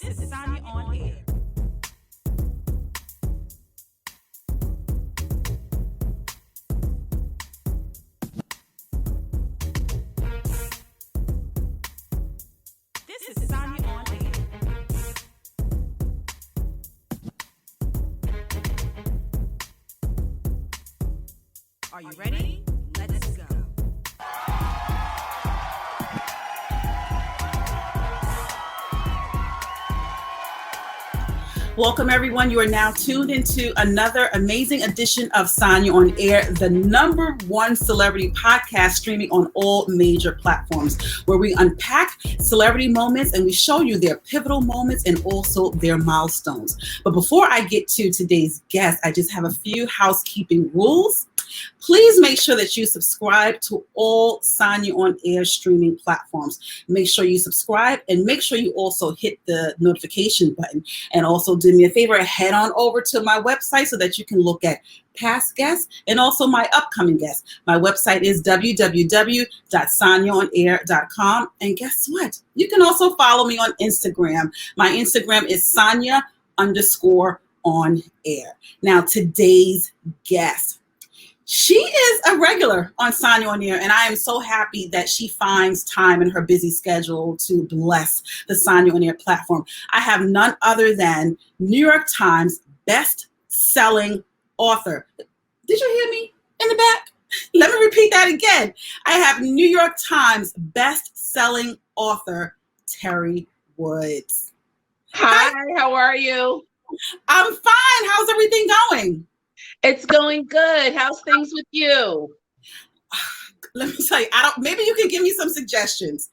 This is Sanya on Air. This is Sanya on Air. Are you ready? Let's go. Welcome, everyone. You are now tuned into another amazing edition of Sanya on Air, the #1 celebrity podcast streaming on all major platforms, where we unpack celebrity moments and we show you their pivotal moments and also their milestones. But before I get to today's guest, I just have a few housekeeping rules. Please make sure that you subscribe to all Sanya on Air streaming platforms. Make sure you subscribe and make sure you also hit the notification button. And also do me a favor, head on over to my website so that you can look at past guests and also my upcoming guests. My website is www.sanyaonair.com. And guess what? You can also follow me on Instagram. My Instagram is Sanya_on-air. Now, today's guest. She is a regular on Sanya on Air, and I am so happy that she finds time in her busy schedule to bless the Sanya on Air platform. I have none other than New York Times best-selling author. Did you hear me in the back? Let me repeat that again. I have New York Times best-selling author, Teri Woods. Hi, how are you? I'm fine. How's everything going? It's going good. How's things with you? Let me tell you, maybe you can give me some suggestions.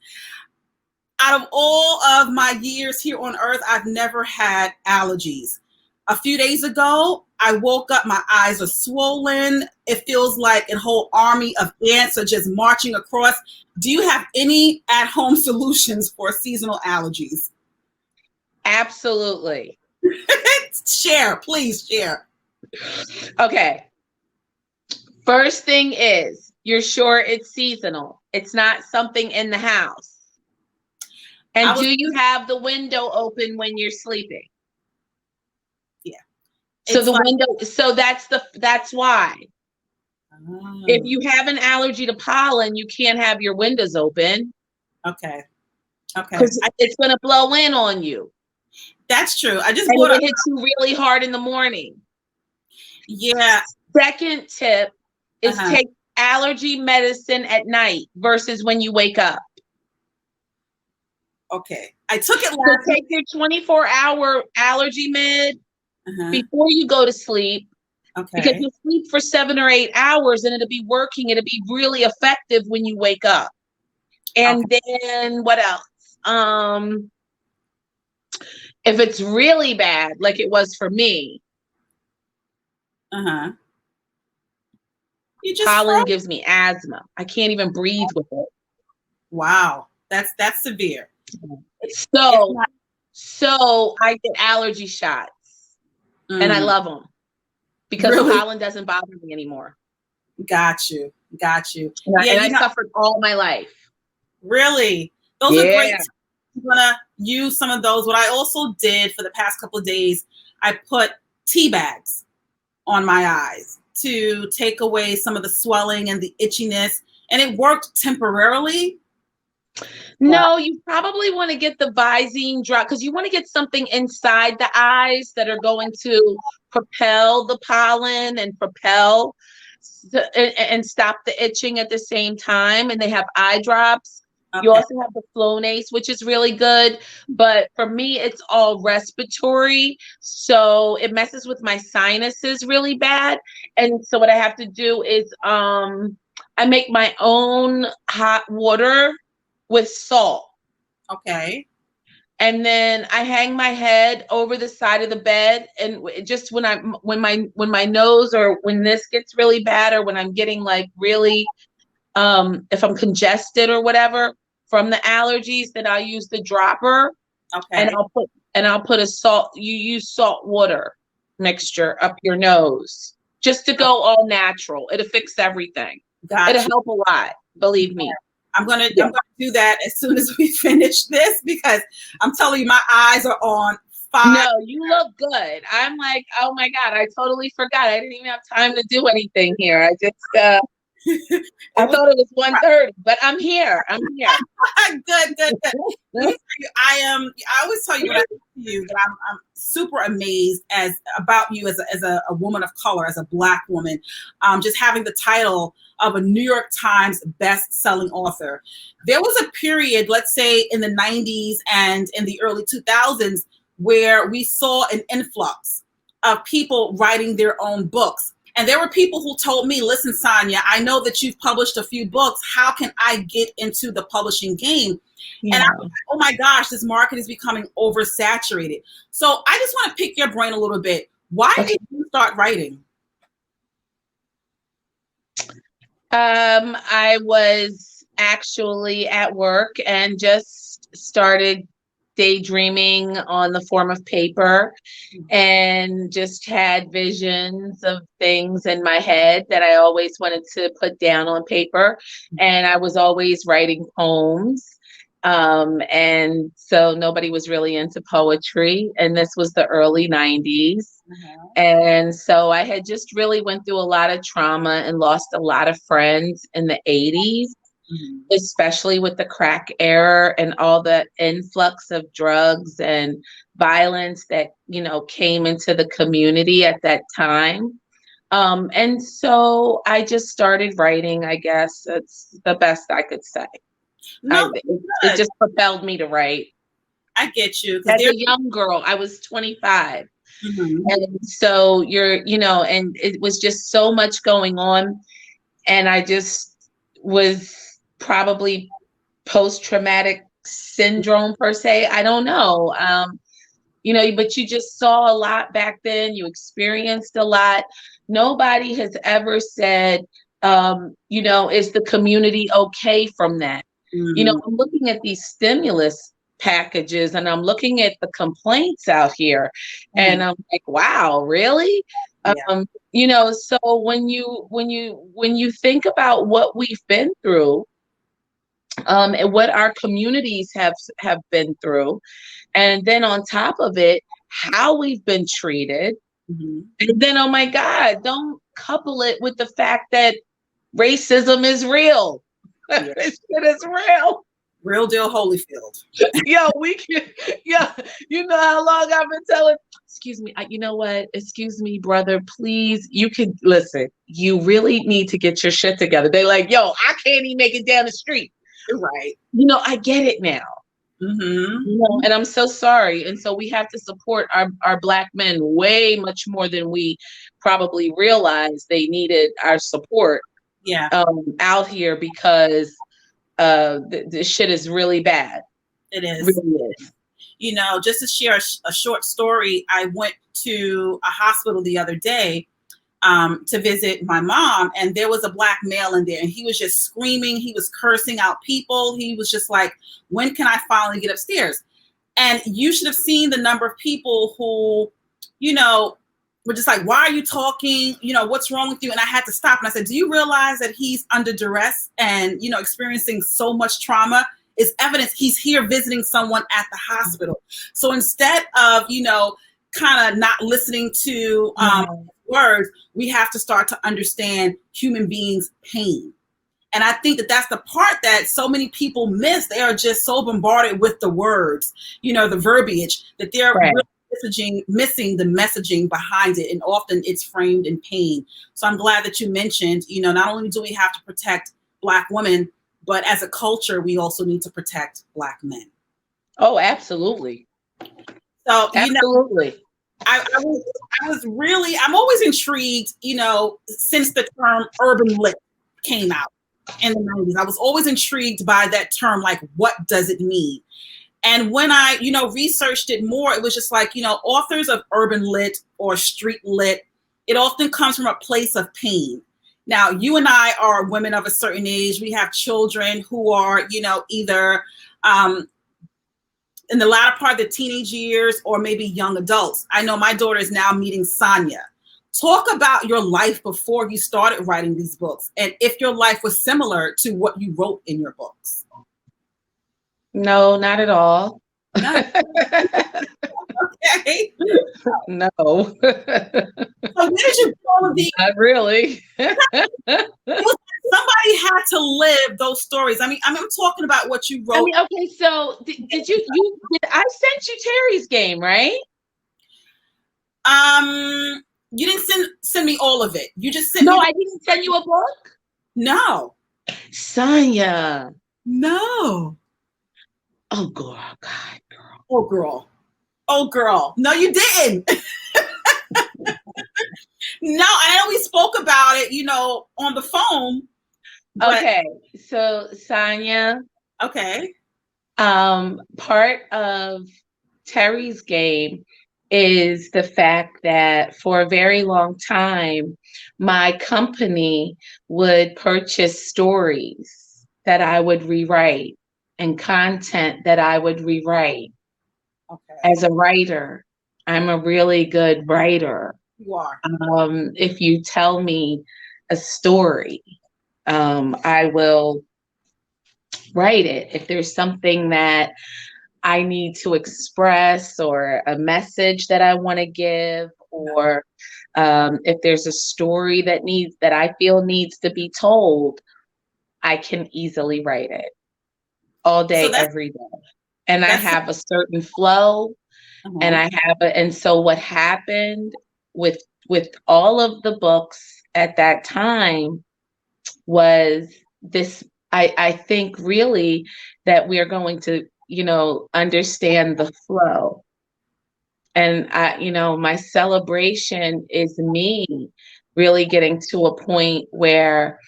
Out of all of my years here on earth, I've never had allergies. A few days ago, I woke up, my eyes are swollen. It feels like a whole army of ants are just marching across. Do you have any at-home solutions for seasonal allergies? Absolutely. Share, please share. Okay. First thing is, you're sure it's seasonal. It's not something in the house. And do you have the window open when you're sleeping? Yeah. So so that's why. Oh. If you have an allergy to pollen, you can't have your windows open. Okay. Because it's going to blow in on you. That's true. I just it hits you really hard in the morning. Yeah. Second tip is take allergy medicine at night versus when you wake up. Okay. I took it last So take your 24-hour allergy med before you go to sleep. Okay. Because you'll sleep for 7 or 8 hours and it'll be working. It'll be really effective when you wake up. And then what else? If it's really bad, like it was for me, pollen gives me asthma. I can't even breathe with it. Wow, that's severe. So I get allergy shots, and I love them because the pollen doesn't bother me anymore. Got you. And I suffered all my life. Really, those are great. I'm gonna use some of those. What I also did for the past couple of days, I put tea bags on my eyes to take away some of the swelling and the itchiness, and it worked temporarily. No, you probably want to get the Visine drop because you want to get something inside the eyes that are going to propel the pollen and and stop the itching at the same time. And they have eye drops. Okay. You also have the Flonase, which is really good. But for me, it's all respiratory. So it messes with my sinuses really bad. And so what I have to do is I make my own hot water with salt. Okay. And then I hang my head over the side of the bed, and just when my nose or when this gets really bad, or when I'm getting like really if I'm congested or whatever from the allergies, then I'll use the dropper. Okay. And I'll put you use salt water mixture up your nose just to go all natural. It'll fix everything. It'll help a lot. Believe me. Yeah. I'm gonna do that as soon as we finish this, because I'm telling you, my eyes are on fire. No, you look good. I'm like, oh my God, I totally forgot. I didn't even have time to do anything here. I just, I thought it was 1:30, but I'm here. I'm here. Good, good, good. Let me tell you, I always tell you when I talk to you that I'm super amazed about you as a woman of color, as a Black woman, just having the title of a New York Times best-selling author. There was a period, let's say in the 90s and in the early 2000s, where we saw an influx of people writing their own books. And there were people who told me, listen, Sanya, I know that you've published a few books. How can I get into the publishing game? Yeah. And I was like, oh my gosh, this market is becoming oversaturated. So I just want to pick your brain a little bit. Why did you start writing? I was actually at work and just started daydreaming on the form of paper and just had visions of things in my head that I always wanted to put down on paper. And I was always writing poems. And so nobody was really into poetry. And this was the early 90s. And so I had just really went through a lot of trauma and lost a lot of friends in the 80s. Especially with the crack era and all the influx of drugs and violence that, came into the community at that time. And so I just started writing, I guess. That's the best I could say. No, it just propelled me to write. I get you. As a young girl, I was 25. And so and it was just so much going on. And I just was probably post-traumatic syndrome per se. I don't know. But you just saw a lot back then. You experienced a lot. Nobody has ever said, is the community okay from that? I'm looking at these stimulus packages and I'm looking at the complaints out here and I'm like, wow, really? Yeah. So when you think about what we've been through, and what our communities have been through, and then on top of it, how we've been treated, and then, oh my God, don't couple it with the fact that racism is real. Yeah. This shit is real. Real deal Holyfield. Yo, you know how long I've been telling, excuse me, you know what? Excuse me, brother, please. You can listen. You really need to get your shit together. They like, yo, I can't even make it down the street. Right. I get it now. And I'm so sorry. And so we have to support our Black men way much more than we probably realized they needed our support. Yeah. Out here because this shit is really bad. It is. It really is. Just to share a short story, I went to a hospital the other day to visit my mom, and there was a Black male in there, and he was just screaming. He was cursing out people. He was just like, when can I finally get upstairs? And you should have seen the number of people who, were just like, why are you talking? What's wrong with you? And I had to stop. And I said, do you realize that he's under duress and, experiencing so much trauma? Is evidence he's here visiting someone at the hospital. So instead of, kind of not listening to words, we have to start to understand human beings' pain. And I think that that's the part that so many people miss. They are just so bombarded with the words, the verbiage, that they're really missing the messaging behind it. And often it's framed in pain. So I'm glad that you mentioned, not only do we have to protect Black women, but as a culture, we also need to protect Black men. Oh, absolutely. So, absolutely. I'm always intrigued, since the term urban lit came out in the 90s. I was always intrigued by that term, like, what does it mean? And when I, researched it more, it was just like, authors of urban lit or street lit, it often comes from a place of pain. Now, you and I are women of a certain age. We have children who are, either in the latter part of the teenage years or maybe young adults. I know my daughter is now meeting Sanya. Talk about your life before you started writing these books, and if your life was similar to what you wrote in your books. No, not at all. No. Okay. No. So where did you get all of these? Not really. Somebody had to live those stories. I mean, I'm talking about what you wrote. Okay, so did I sent you Terry's game, right? You didn't send me all of it. You just sent me. No, I didn't send you a book? No. Sanya. No. Oh, girl. God, girl. Oh, girl. Oh, girl. No, you didn't. No, I know we spoke about it, on the phone. Okay. So, Sanya. Okay. Part of Terry's game is the fact that for a very long time, my company would purchase stories that I would rewrite and content that I would rewrite. Okay. As a writer, I'm a really good writer. You are. If you tell me a story, I will write it. If there's something that I need to express or a message that I want to give, or if there's a story that I feel needs to be told, I can easily write it all day, every day. And I have a certain flow, and and so what happened with all of the books at that time was this, I think really that we are going to, understand the flow. And my celebration is me really getting to a point where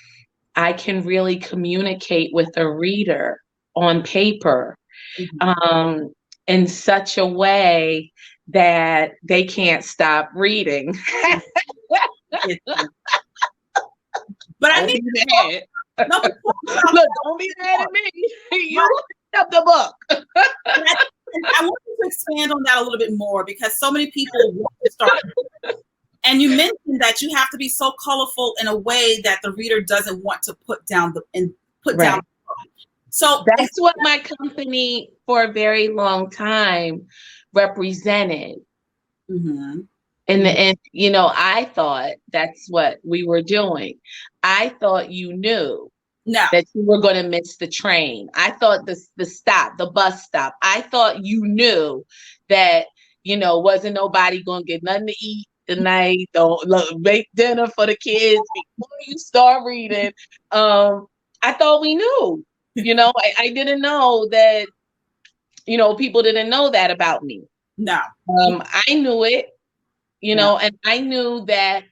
I can really communicate with a reader on paper, in such a way that they can't stop reading. But I need to look, don't be mad at me. You looked up the book. I want you to expand on that a little bit more, because so many people want to start. And you mentioned that you have to be so colorful in a way that the reader doesn't want to put down down the book. So that's what my company for a very long time represented. And I thought that's what we were doing. I thought you knew that you were going to miss the train. I thought the bus stop. I thought you knew that, wasn't nobody going to get nothing to eat tonight. Don't make dinner for the kids before you start reading. I thought we knew. I didn't know that, people didn't know that about me. No. I knew it. And I knew that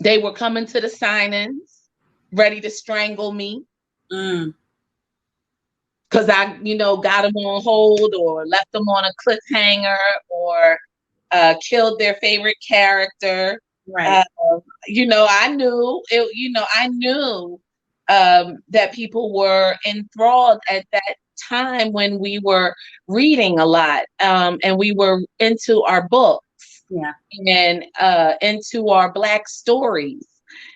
they were coming to the sign-ins, ready to strangle me. Because I, got them on hold or left them on a cliffhanger or killed their favorite character. Right. I knew it, I knew that people were enthralled at that time when we were reading a lot, and we were into our books, and into our Black stories.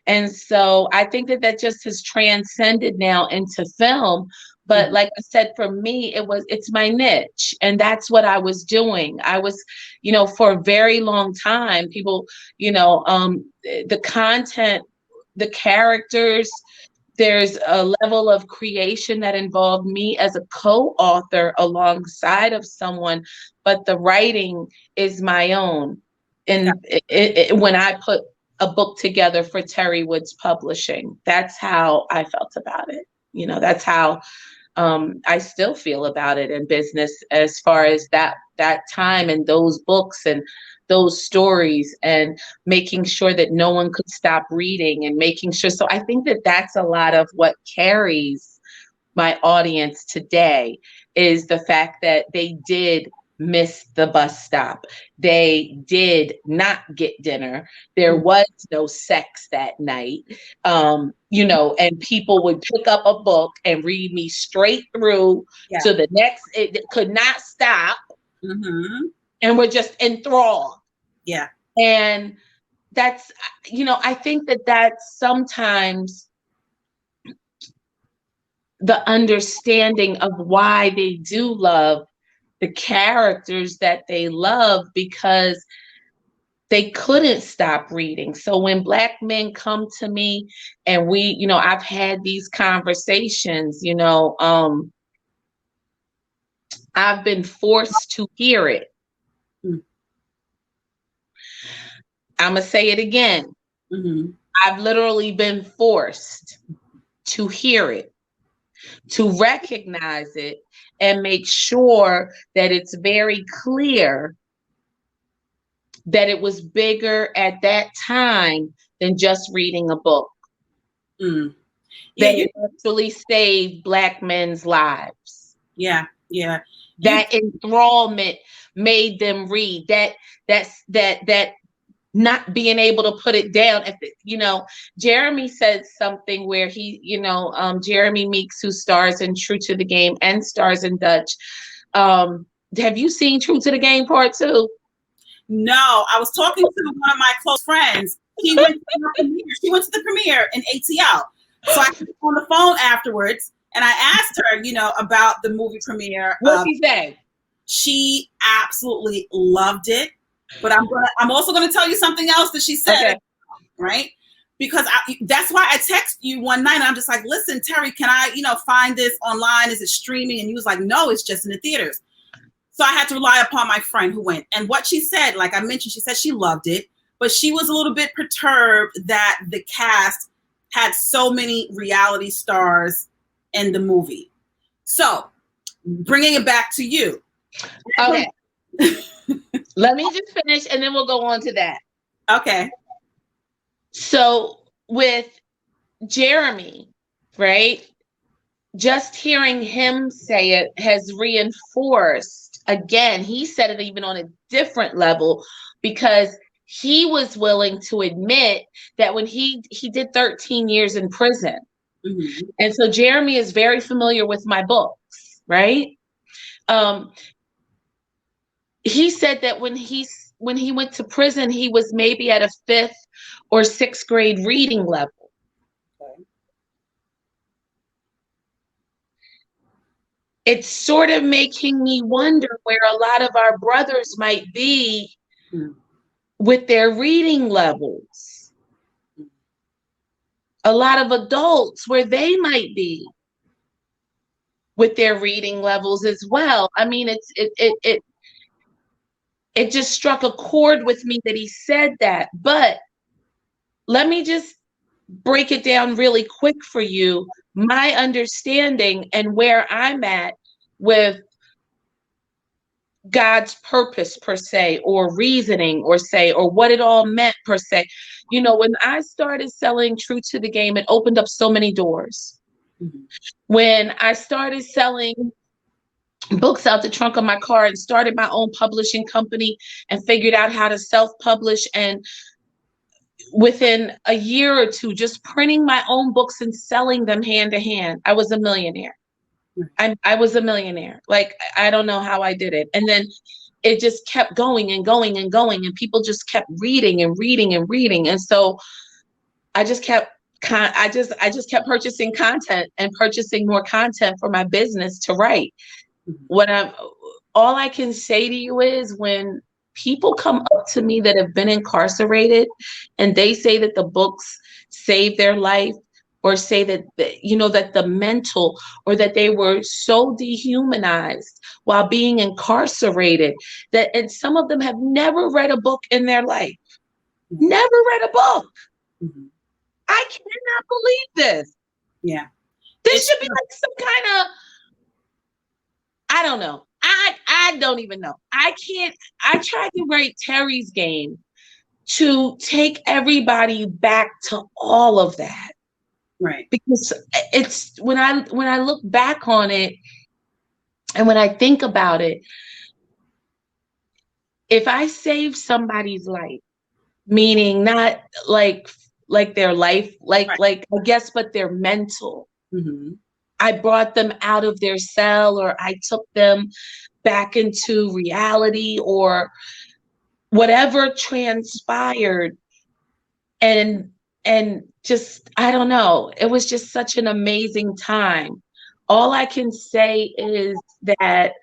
And so I think that just has transcended now into film. But like I said, for me, it's my niche, and that's what I was doing. I was, for a very long time, people, the content, the characters, there's a level of creation that involved me as a co-author alongside of someone, but the writing is my own. And when I put a book together for Teri Woods Publishing, that's how I felt about it. That's how I still feel about it in business, as far as that time and those books and those stories, and making sure that no one could stop reading, and making sure. So I think that that's a lot of what carries my audience today, is the fact that they did miss the bus stop. They did not get dinner. There was no sex that night. And people would pick up a book and read me straight through to the next. It could not stop. And we're just enthralled. Yeah. And that's, I think that that's sometimes the understanding of why they do love the characters that they love, because they couldn't stop reading. So when Black men come to me and I've had these conversations, I've been forced to hear it. Mm. I'm going to say it again. Mm-hmm. I've literally been forced to hear it, to recognize it, and make sure that it's very clear that it was bigger at that time than just reading a book. Mm. That it actually saved Black men's lives. Yeah, yeah. That enthrallment made them read. That not being able to put it down. Jeremy said something where Jeremy Meeks, who stars in True to the Game and stars in Dutch. Have you seen True to the Game Part 2? No, I was talking to one of my close friends. She went to the premiere in ATL. So I was on the phone afterwards and I asked her, about the movie premiere. What did she say? She absolutely loved it. But I'm also gonna tell you something else that she said, okay. Right? Because that's why I texted you one night. And I'm just like, listen, Teri, can I, find this online? Is it streaming? And you was like, no, it's just in the theaters. So I had to rely upon my friend who went. And what she said, like I mentioned, she said she loved it, but she was a little bit perturbed that the cast had so many reality stars in the movie. So bringing it back to you. Okay. Let me just finish and then we'll go on to that. Okay. So with Jeremy, right? Just hearing him say it has reinforced, again, he said it even on a different level, because he was willing to admit that when he did 13 years in prison. Mm-hmm. And so Jeremy is very familiar with my books, right? He said that when he went to prison, he was maybe at a 5th or 6th grade reading level. Okay. It's sort of making me wonder where a lot of our brothers might be with their reading levels. A lot of adults where they might be with their reading levels as well. I mean, it just struck a chord with me that he said that. But let me just break it down really quick for you. My understanding and where I'm at with God's purpose per se, or reasoning or what it all meant per se. When I started selling True to the Game, it opened up so many doors. Mm-hmm. When I started selling books out the trunk of my car and started my own publishing company and figured out how to self-publish, and within a year or two, just printing my own books and selling them hand to hand, I was a millionaire. I was a millionaire. Like, I don't know how I did it. And then it just kept going and going and going, and people just kept reading and reading and reading. And so I just kept purchasing content and purchasing more content for my business to write. All I can say to you is, when people come up to me that have been incarcerated and they say that the books saved their life, or say that that the mental, or that they were so dehumanized while being incarcerated, and some of them have never read a book in their life. Mm-hmm. Never read a book. Mm-hmm. I cannot believe this. Yeah. This should be like some kind of, I don't know. I don't even know. I tried to write Teri's Game to take everybody back to all of that. Right. Because it's when I look back on it and when I think about it, if I save somebody's life, meaning not like their life, like I guess, but their mental. Mm-hmm. I brought them out of their cell, or I took them back into reality, or whatever transpired, and just, I don't know, it was just such an amazing time. All I can say is that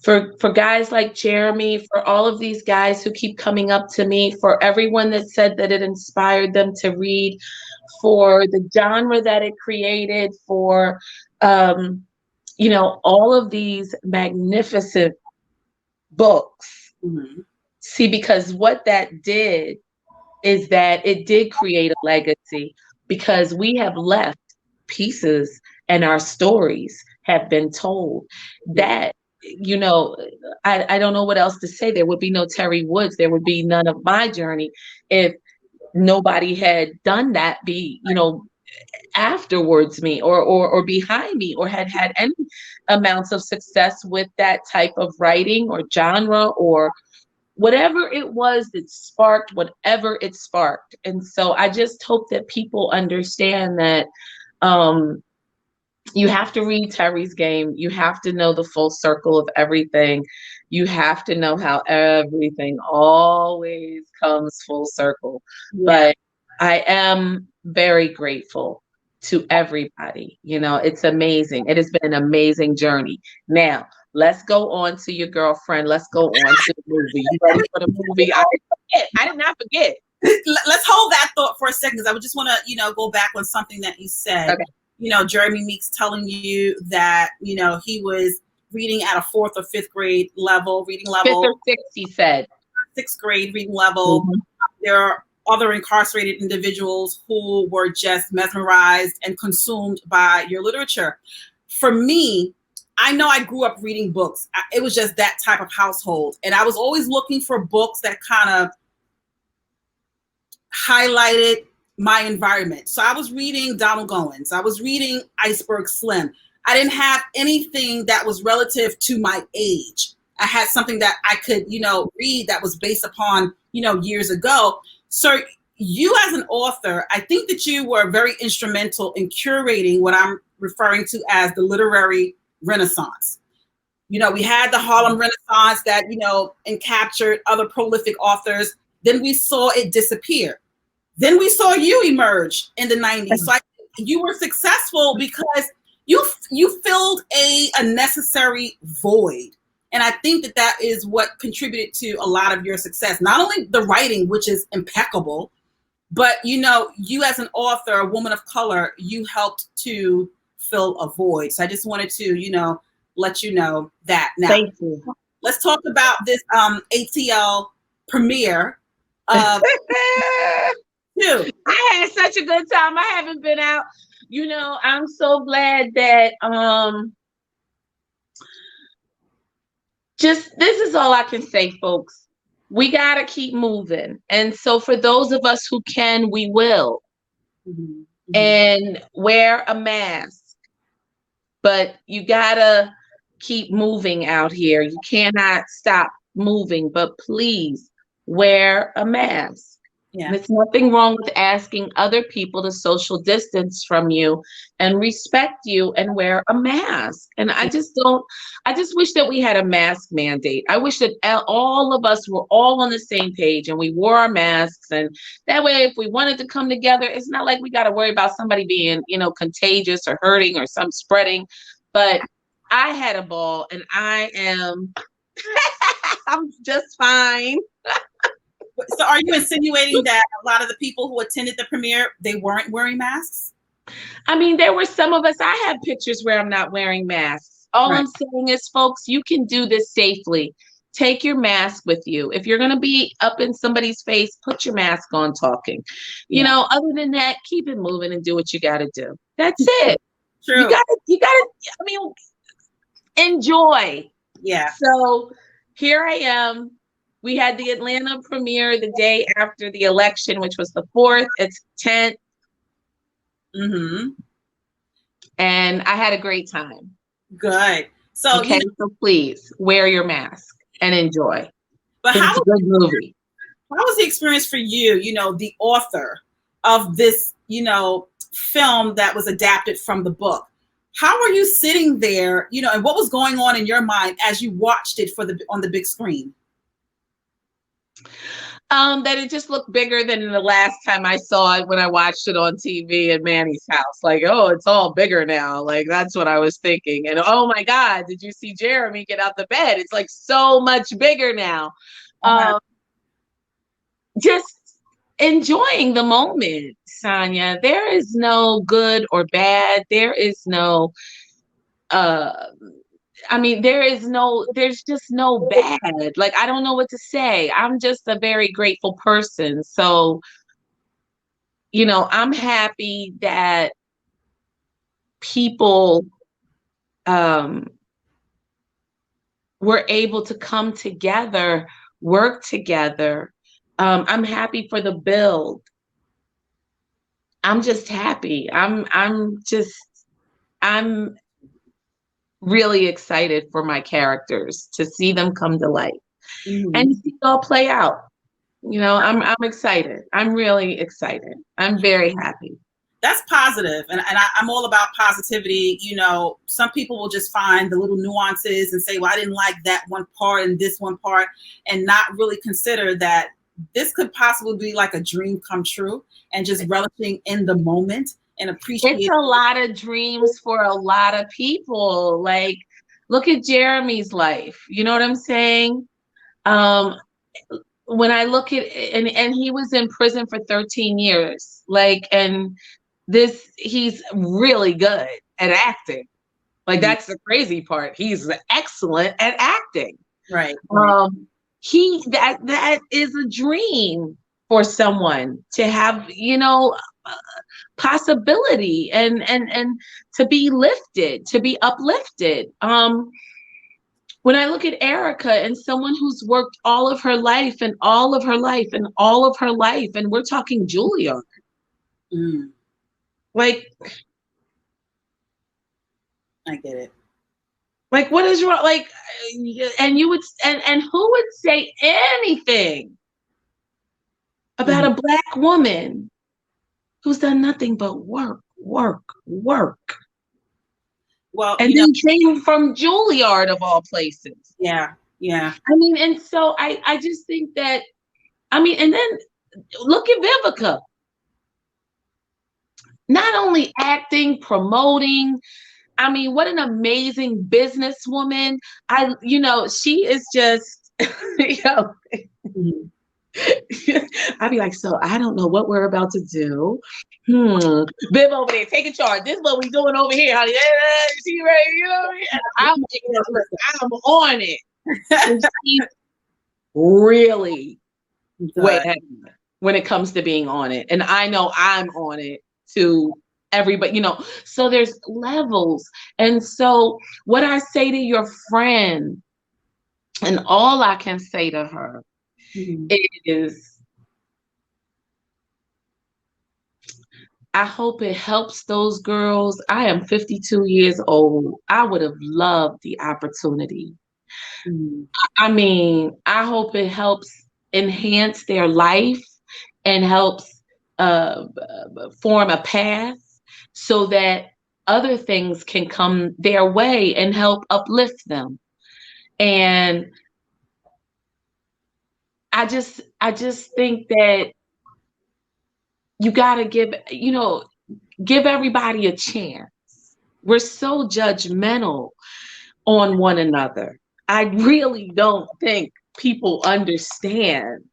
for guys like Jeremy, for all of these guys who keep coming up to me, for everyone that said that it inspired them to read, for the genre that it created, for all of these magnificent books. Mm-hmm. See, because what that did is that it did create a legacy, because we have left pieces and our stories have been told that, I don't know what else to say. There would be no Teri Woods. There would be none of my journey if nobody had done that, afterwards me, or behind me, or had any amounts of success with that type of writing or genre, or whatever it was that sparked whatever it sparked. And so I just hope that people understand that you have to read Teri's game. You have to know the full circle of everything. You have to know how everything always comes full circle. Yeah. But I am very grateful to everybody. It's amazing. It has been an amazing journey. Now, let's go on to your girlfriend. Let's go on to the movie. You ready for the movie? I did not forget. Let's hold that thought for a second, because I would just want to, go back on something that you said. Okay. Jeremy Meeks telling you that, he was reading at a 4th or 5th grade level, reading level. 5th or 6th, he said. 6th grade reading level. Mm-hmm. There are other incarcerated individuals who were just mesmerized and consumed by your literature. For me, I know I grew up reading books. It was just that type of household. And I was always looking for books that kind of highlighted my environment. So I was reading Donald Goins. I was reading Iceberg Slim. I didn't have anything that was relative to my age. I had something that I could, read that was based upon, years ago. So you as an author, I think that you were very instrumental in curating what I'm referring to as the literary Renaissance. We had the Harlem Renaissance that, encaptured other prolific authors. Then we saw it disappear. Then we saw you emerge in the 90s. So you were successful because you filled a necessary void. And I think that is what contributed to a lot of your success. Not only the writing, which is impeccable, but, you as an author, a woman of color, you helped to fill a void. So I just wanted to, let you know that. Now, thank you. Let's talk about this ATL premiere of two. I had such a good time. I haven't been out. I'm so glad that just, this is all I can say, folks. We got to keep moving. And so for those of us who can, we will. Mm-hmm. And wear a mask. But you got to keep moving out here. You cannot stop moving, but please wear a mask. Yeah. There's nothing wrong with asking other people to social distance from you and respect you and wear a mask. And I just wish that we had a mask mandate. I wish that all of us were all on the same page and we wore our masks. And that way, if we wanted to come together, it's not like we got to worry about somebody being, contagious or hurting or some spreading. But I had a ball and I am, I'm just fine. So are you insinuating that a lot of the people who attended the premiere, they weren't wearing masks? I mean, there were some of us. I have pictures where I'm not wearing masks. All right. I'm saying is, folks, you can do this safely. Take your mask with you. If you're going to be up in somebody's face, put your mask on talking. Other than that, keep it moving and do what you got to do. That's it. True. You got to, enjoy. Yeah. So here I am. We had the Atlanta premiere the day after the election, which was the 4th. It's 10th. Mm-hmm. And I had a great time. Good. So, okay, so please wear your mask and enjoy. But it's a good movie. How was the experience for you, the author of this, film that was adapted from the book? How were you sitting there, and what was going on in your mind as you watched it on the big screen? That it just looked bigger than the last time I saw it when I watched it on TV at Manny's house. Like, oh, it's all bigger now. Like, that's what I was thinking. And oh my God, did you see Jeremy get out the bed? It's like so much bigger now. Uh-huh. Just enjoying the moment, Sanya. There is no good or bad. There is no there's just no bad. Like, I don't know what to say. I'm just a very grateful person. So, I'm happy that people were able to come together, work together. I'm happy for the build. I'm just happy. I'm really excited for my characters to see them come to life and see it all play out. I'm excited. I'm really excited. I'm very happy. That's positive. And I'm all about positivity. Some people will just find the little nuances and say, well, I didn't like that one part and this one part, and not really consider that this could possibly be like a dream come true, and just relishing in the moment and appreciating. It's a lot of dreams for a lot of people. Like, look at Jeremy's life. You know what I'm saying? When I look at, and he was in prison for 13 years, like, and he's really good at acting. Like, that's the crazy part. He's excellent at acting. Right. That is a dream for someone to have, possibility and to be lifted, to be uplifted. When I look at Erica and someone who's worked all of her life and all of her life and all of her life, and we're talking Juilliard. Like, I get it. Like, what is wrong? Like, and you would, and who would say anything about a Black woman who's done nothing but work? Well, and then came from Juilliard of all places. Yeah. And so I just think that, and then look at Vivica. Not only acting, promoting, what an amazing businesswoman. She is just, I'd be like, so I don't know what we're about to do. Viv over there, taking charge. This is what we doing over here, honey. She ready, I'm on it. And she's really way ahead when it comes to being on it. And I know I'm on it to everybody, so there's levels. And so what I say to your friend, and all I can say to her is, I hope it helps those girls. I am 52 years old. I would have loved the opportunity. I hope it helps enhance their life and helps form a path so that other things can come their way and help uplift them. And I just think that you got to give everybody a chance. We're so judgmental on one another. I really don't think people understand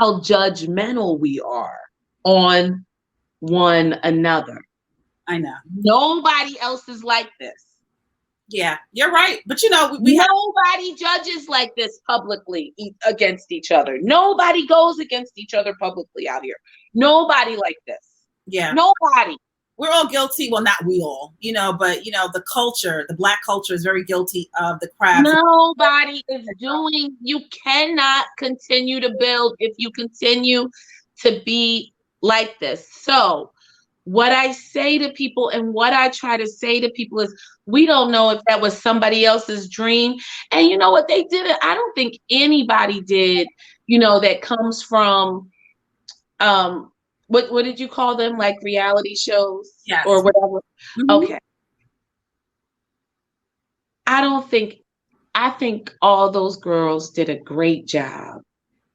how judgmental we are on one another. I know. Nobody else is like this. Yeah, you're right. But nobody judges like this publicly against each other. Nobody goes against each other publicly out here. Nobody like this. Yeah. Nobody. We're all guilty. Well, not we all, but the culture, the Black culture is very guilty of the craft. Nobody is doing, you cannot continue to build if you continue to be like this. So what I say to people and what I try to say to people is, we don't know if that was somebody else's dream. And you know what? They did it. I don't think anybody did, that comes from, what did you call them? Like reality shows? Yes. Or whatever. Okay. I think all those girls did a great job.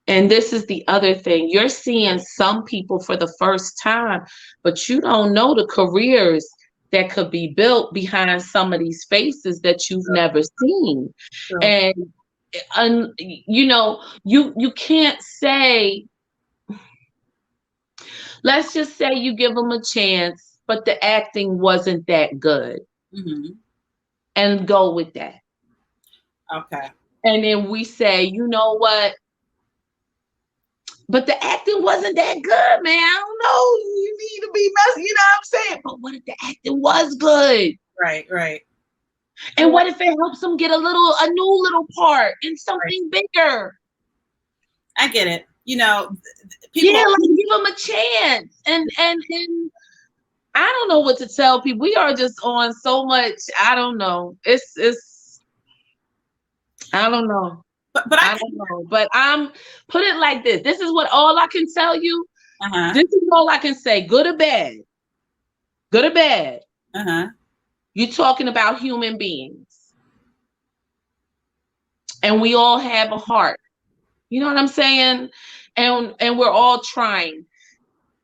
And this is the other thing. You're seeing some people for the first time, but you don't know the careers that could be built behind some of these faces that you've never seen. True. And you know, you can't say, let's just say you give them a chance, but the acting wasn't that good. Mm-hmm. And go with that. Okay. And then we say, you know what? But the acting wasn't that good, man. I don't know. You need to be messy, you know what I'm saying? But what if the acting was good? Right, right. And what if it helps them get a new little part in something bigger? I get it. You know, people like give them a chance. And I don't know what to tell people. We are just on so much. I don't know. It's I don't know. But I don't know. But I'm put it like this. This is what all I can tell you. Uh-huh. This is all I can say. Good or bad. Good or bad. Uh-huh. You're talking about human beings. And we all have a heart. You know what I'm saying? And we're all trying.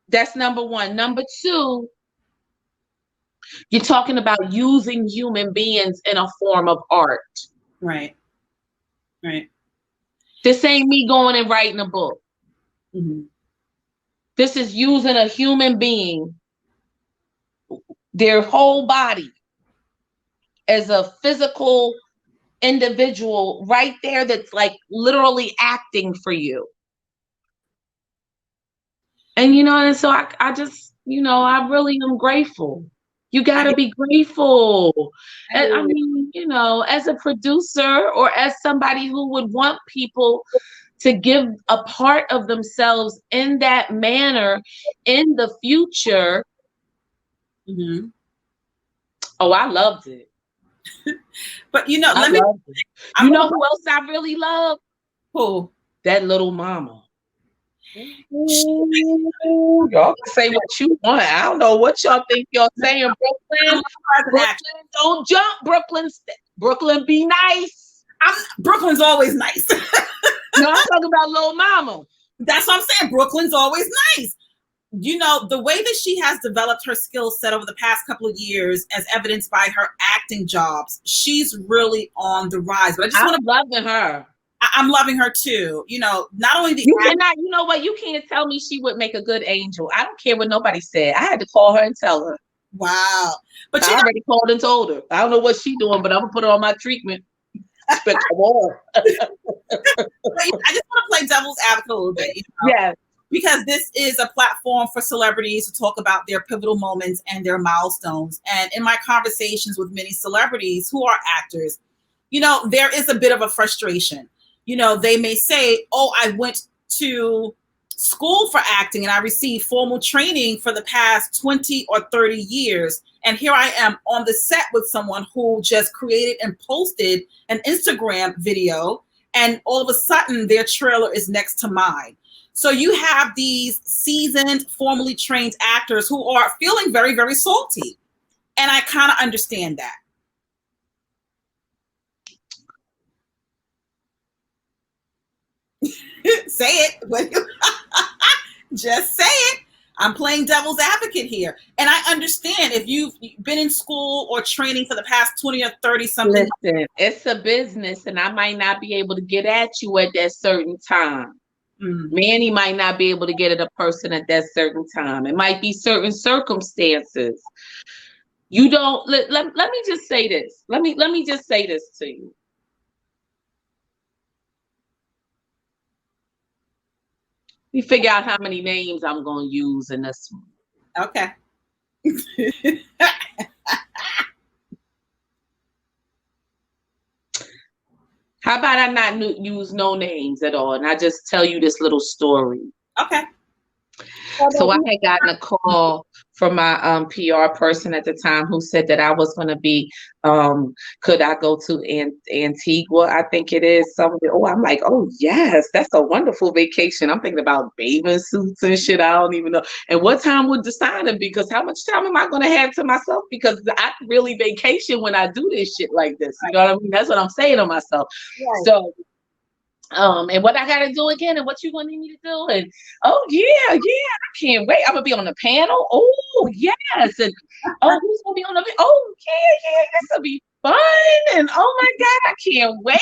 That's number one. Number two, you're talking about using human beings in a form of art. Right. Right. This ain't me going and writing a book. Mm-hmm. This is using a human being, their whole body, as a physical individual right there that's like literally acting for you. And you know, and so I just, you know, I really am grateful. You got to be grateful. And I mean, you know, as a producer or as somebody who would want people to give a part of themselves in that manner in the future. Mm-hmm. Oh, I loved it. But you know, you know who else I really love? Who? That little mama. Ooh, y'all can say what you want. I don't know what y'all think y'all saying. Brooklyn, don't jump. Brooklyn, be nice. Brooklyn's always nice. No, I'm talking about little mama. That's what I'm saying. Brooklyn's always nice. You know, the way that she has developed her skill set over the past couple of years, as evidenced by her acting jobs, she's really on the rise. But I'm loving her. I'm loving her too. You know, not only you know what? You can't tell me she would make a good angel. I don't care what nobody said. I had to call her and tell her. Wow. But I already called and told her. I don't know what she's doing, but I'm gonna put her on my treatment. But come on. I just want to play devil's advocate a little bit. You know? Yeah. Because this is a platform for celebrities to talk about their pivotal moments and their milestones. And in my conversations with many celebrities who are actors, you know, there is a bit of a frustration. You know, they may say, oh, I went to school for acting and I received formal training for the past 20 or 30 years. And here I am on the set with someone who just created and posted an Instagram video. And all of a sudden their trailer is next to mine. So you have these seasoned, formally trained actors who are feeling very, very salty. And I kind of understand that. Say it. Just say it. I'm playing devil's advocate here. And I understand if you've been in school or training for the past 20 or 30 something. Listen, it's a business and I might not be able to get at you at that certain time. Manny might not be able to get at a person at that certain time. It might be certain circumstances. You don't let me just say this. Let me just say this to you. You figure out how many names I'm going to use in this one. Okay. How about I not use no names at all and I just tell you this little story? Okay. So I had gotten a call from my PR person at the time who said that I was going to be, could I go to Antigua? I think it is somewhere. Oh, I'm like, oh, yes, that's a wonderful vacation. I'm thinking about bathing suits and shit. I don't even know. And what time would the signing be? Because how much time am I going to have to myself? Because I really vacation when I do this shit like this. You know what I mean? That's what I'm saying to myself. Right. So And what I gotta do again, and what you gonna need me to do, and oh yeah, I can't wait. I'm gonna be on the panel. Oh yes, and oh, who's gonna be on the? Oh yeah, this will be fun. And oh my God, I can't wait.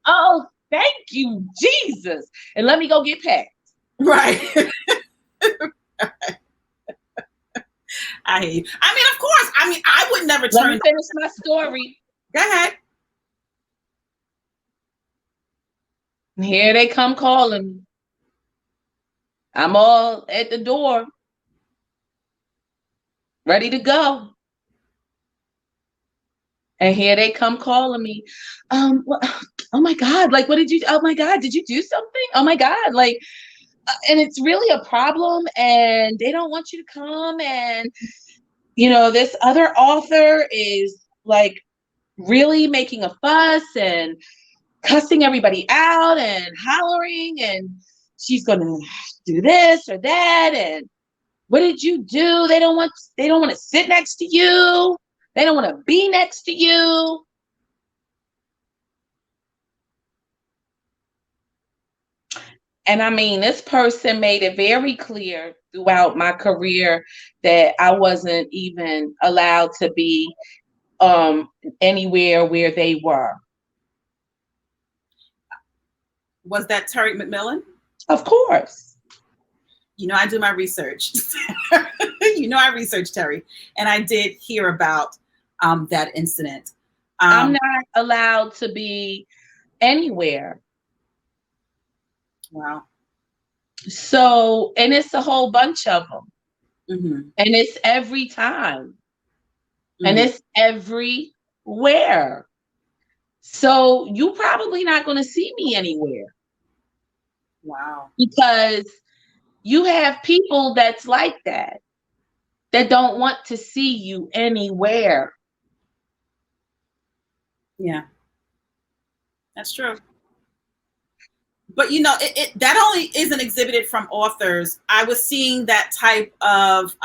Oh, thank you, Jesus. And let me go get packed. Right. I mean, of course. I mean, I would never Let turn. me finish my story. Go ahead. And here they come calling me. I'm all at the door, ready to go. And here they come calling me. Well, oh my God, like, what did you, oh my God, did you do something? Oh my God, like, and it's really a problem, and they don't want you to come. And, you know, this other author is like really making a fuss and cussing everybody out and hollering, and she's going to do this or that. And what did you do? They don't want to sit next to you. They don't want to be next to you. And I mean, this person made it very clear throughout my career that I wasn't even allowed to be anywhere where they were. Was that Terry McMillan? Of course. You know, I do my research. You know, I researched Terry, and I did hear about that incident. I'm not allowed to be anywhere. Wow. So, and it's a whole bunch of them. Mm-hmm. And it's every time. Mm-hmm. And it's everywhere. So you probably not going to see me anywhere. Wow. Because you have people that's like that don't want to see you anywhere. Yeah. That's true. But, you know, that only isn't exhibited from authors. I was seeing that type of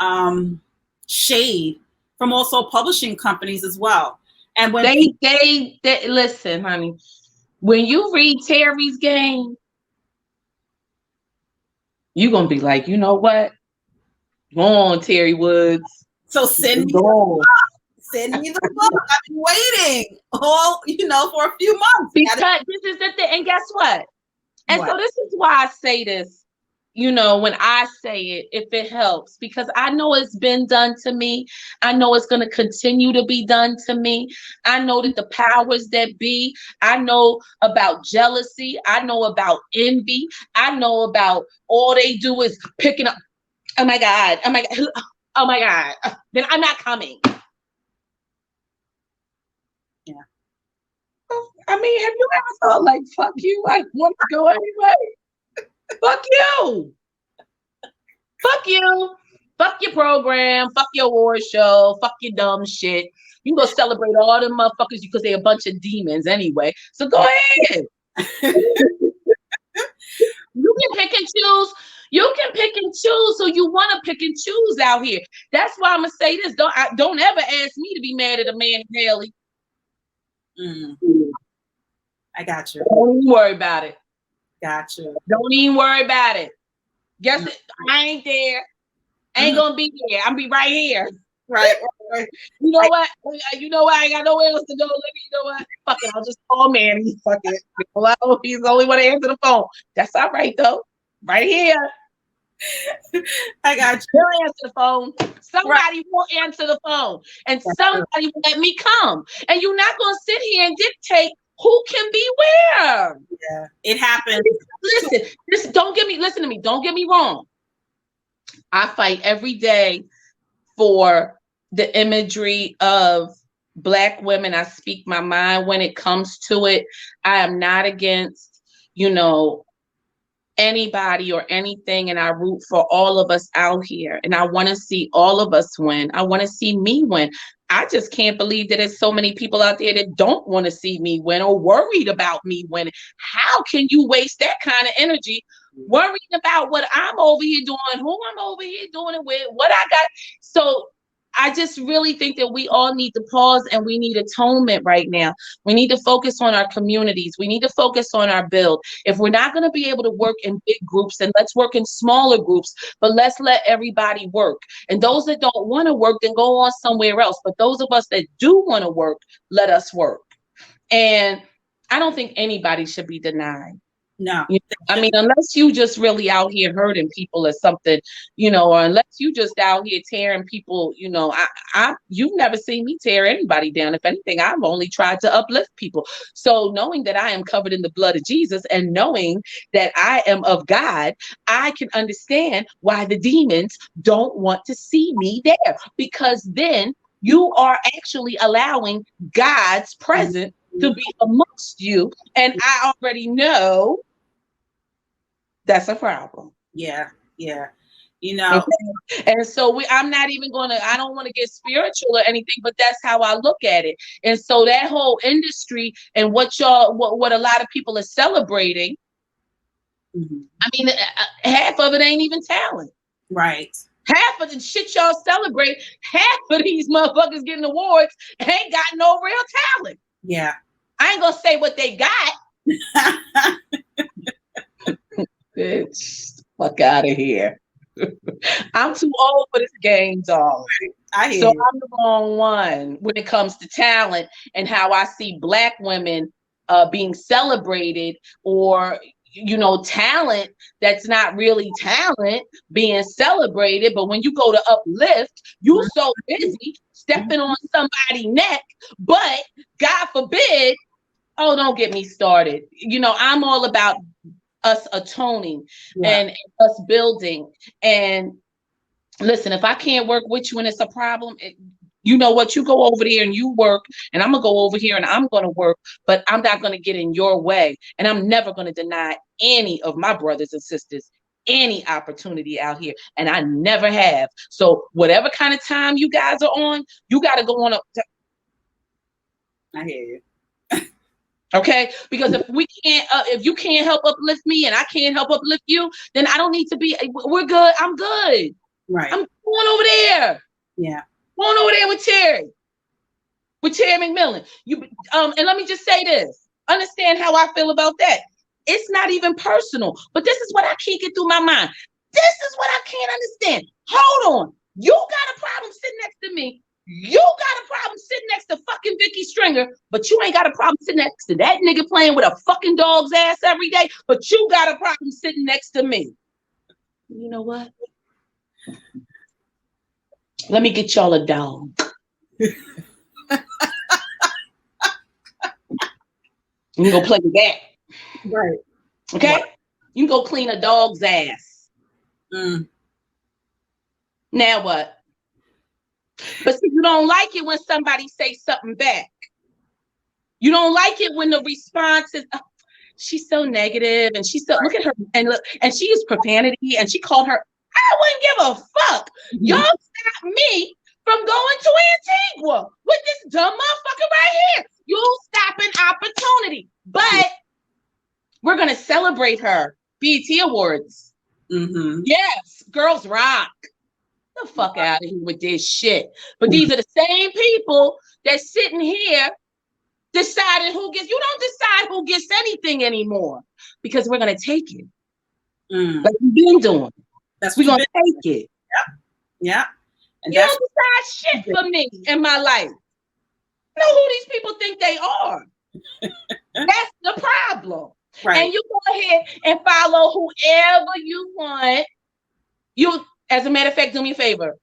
shade from also publishing companies as well. And when they listen, honey, when you read Terry's game, you're going to be like, you know what? Go on, Terry Woods. So send me the book. Send me the book. I've been waiting for a few months. Because this is the thing. And guess what? And so this is why I say this, you know, when I say it, if it helps, because I know it's been done to me. I know it's going to continue to be done to me. I know that the powers that be, I know about jealousy. I know about envy. I know about all they do is picking up. Oh my God. Oh my God. Oh my God. Then I'm not coming. Yeah. I mean, have you ever thought, like, fuck you, I want to go anyway? Fuck you. Fuck you. Fuck your program. Fuck your award show. Fuck your dumb shit. You can go celebrate all them motherfuckers because they're a bunch of demons anyway. So go ahead. You can pick and choose. You can pick and choose who you want to pick and choose out here. That's why I'm going to say this. Don't ever ask me to be mad at a Manny Halley. I got you. Don't even worry about it. Got you. Don't even worry about it. Guess it, I ain't there. Ain't gonna be there. I'll be right here. Right. You know what? You know what? I ain't got nowhere else to go. You know what? Fuck it. I'll just call Manny. Fuck it. He's the only one to answer the phone. That's all right though. Right here. I got you. He'll answer the phone. Somebody will answer the phone, and somebody will let me come. And you're not gonna sit here and dictate who can be where. Yeah, it happens. Listen, listen to me. Don't get me wrong. I fight every day for the imagery of Black women. I speak my mind when it comes to it. I am not against, anybody or anything, and I root for all of us out here, and I want to see all of us win. I want to see me win. I just can't believe that there's so many people out there that don't want to see me win or worried about me winning. How can you waste that kind of energy worrying about what I'm over here doing, who I'm over here doing it with, what I got? So I just really think that we all need to pause and we need atonement right now. We need to focus on our communities. We need to focus on our build. If we're not going to be able to work in big groups, then let's work in smaller groups, but let's let everybody work. And those that don't want to work, then go on somewhere else. But those of us that do want to work, let us work. And I don't think anybody should be denied. No. I mean, unless you just really out here hurting people or something, or unless you just out here tearing people, you've never seen me tear anybody down. If anything, I've only tried to uplift people. So knowing that I am covered in the blood of Jesus and knowing that I am of God, I can understand why the demons don't want to see me there, because then you are actually allowing God's presence to be amongst you. And I already know that's a problem. Yeah. Okay? And so I'm not even I don't want to get spiritual or anything, but that's how I look at it. And so that whole industry and what a lot of people are celebrating, I mean, half of it ain't even talent. Right. Half of the shit y'all celebrate, half of these motherfuckers getting awards ain't got no real talent. Yeah. I ain't gonna say what they got. Bitch, fuck out of here. I'm too old for this game, dog. So I'm the wrong one when it comes to talent and how I see Black women being celebrated, or talent that's not really talent being celebrated. But when you go to uplift, you so busy stepping on somebody's neck. But God forbid, don't get me started. I'm all about us atoning and us building. And listen, if I can't work with you and it's a problem, you know what? You go over there and you work, and I'm going to go over here and I'm going to work, but I'm not going to get in your way. And I'm never going to deny any of my brothers and sisters any opportunity out here. And I never have. So whatever kind of time you guys are on, you got to go on. I hear you. Okay, because if you can't help uplift me and I can't help uplift you, then I don't need to be. We're good. I'm good. Right. I'm going over there. Yeah. Going over there with Terry McMillan. And let me just say this. Understand how I feel about that. It's not even personal, but this is what I can't get through my mind. This is what I can't understand. Hold on. You got a problem sitting next to me. You got a problem sitting next to fucking Vicky Stringer, but you ain't got a problem sitting next to that nigga playing with a fucking dog's ass every day, but you got a problem sitting next to me. You know what? Let me get y'all a dog. You can go play with that. Right. Okay? Right. You can go clean a dog's ass. Now what? But see, you don't like it when somebody says something back. You don't like it when the response is, she's so negative, and she's so, look at her, and she used profanity, and she called her, I wouldn't give a fuck. Y'all stop me from going to Antigua with this dumb motherfucker right here. You stop an opportunity. But we're going to celebrate her. BET Awards. Yes, girls rock. The fuck out of here with this shit. But these are the same people that's sitting here deciding who gets. You don't decide who gets anything anymore, because we're gonna take it. Like we've been doing. We're gonna take it. Yeah. And you don't decide shit for me in my life. Know who these people think they are. That's the problem. Right. And you go ahead and follow whoever you want. As a matter of fact, do me a favor.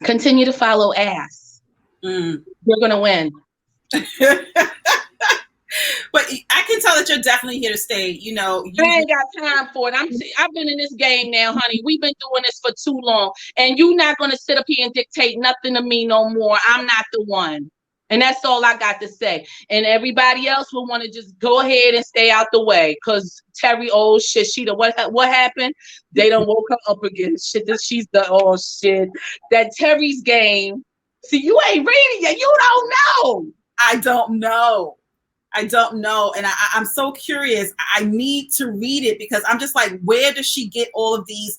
Continue to follow ass. You're going to win. But I can tell that you're definitely here to stay. I ain't got time for it. I've been in this game now, honey. We've been doing this for too long. And you're not going to sit up here and dictate nothing to me no more. I'm not the one. And that's all I got to say. And everybody else will want to just go ahead and stay out the way. Because Teri, oh shit, what happened? They done woke her up again. Shit, she's the oh shit. That Teri's game. See, you ain't reading yet. You don't know. I don't know. I don't know, and I'm so curious. I need to read it because I'm just like, where does she get all of these?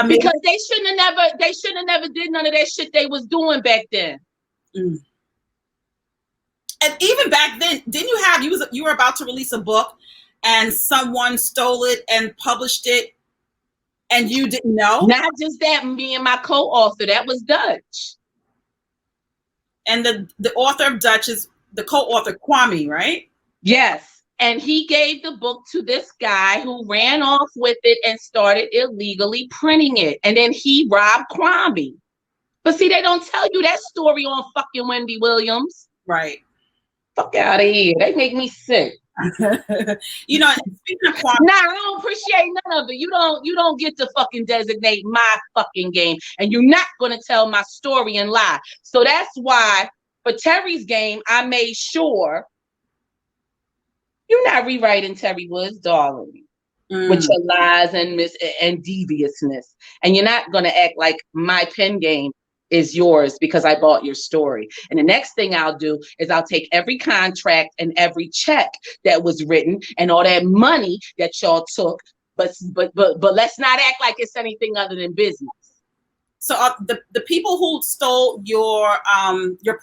Because they shouldn't have never did none of that shit they was doing back then. Mm. And even back then, didn't you have you were about to release a book, and someone stole it and published it, and you didn't know? Not just that, me and my co-author, that was Dutch. And the author of Dutch is the co-author Kwame, right? Yes. And he gave the book to this guy who ran off with it and started illegally printing it. And then he robbed Kwame. But see, they don't tell you that story on fucking Wendy Williams. Right. Fuck out of here. They make me sick. You know, speaking of Kwame, nah, I don't appreciate none of it. You don't get to fucking designate my fucking game. And you're not gonna tell my story and lie. So that's why for Teri's game, I made sure you're not rewriting Teri Woods, darling, with your lies and deviousness. And you're not going to act like my pen game is yours because I bought your story. And the next thing I'll do is I'll take every contract and every check that was written and all that money that y'all took, but let's not act like it's anything other than business. So the people who stole your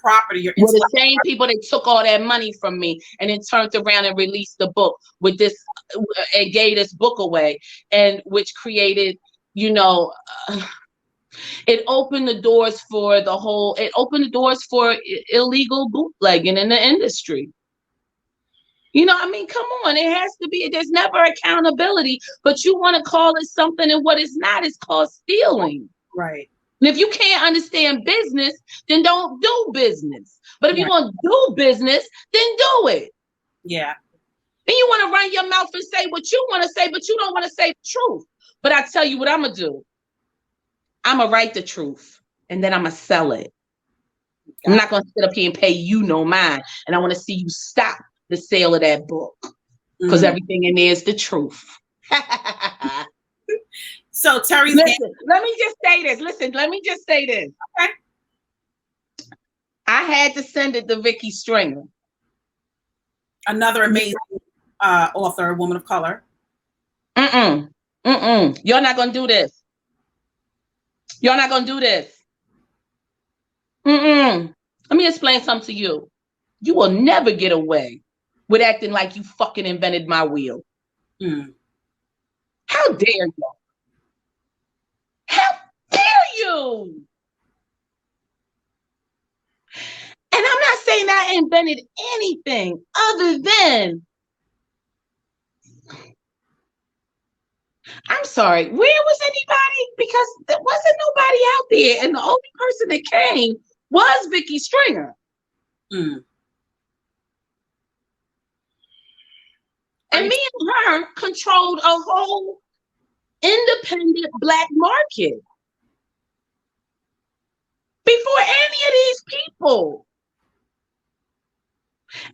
property, were the same people that took all that money from me and then turned around and released the book with this and gave this book away, and which created, you know, it opened the doors for illegal bootlegging in the industry. You know, I mean, come on, it has to be. There's never accountability, but you want to call it something, and what it's not is called stealing. Right. And if you can't understand business, then don't do business. But if you want to do business, then do it. Yeah. Then you want to run your mouth and say what you want to say, but you don't want to say the truth. But I tell you what I'm going to do. I'm going to write the truth, and then I'm going to sell it. I'm not going to sit up here and pay you no mind. And I want to see you stop the sale of that book because everything in there is the truth. So Teri's listen, let me just say this. Okay. I had to send it to Vicky Stringer. Another amazing author, woman of color. You're not gonna do this. You're not gonna do this. Let me explain something to you. You will never get away with acting like you fucking invented my wheel. How dare you? How dare you? And I'm not saying I invented anything other than, I'm sorry, where was anybody? Because there wasn't nobody out there. And the only person that came was Vicky Stringer. And me and her controlled a whole independent Black market before any of these people.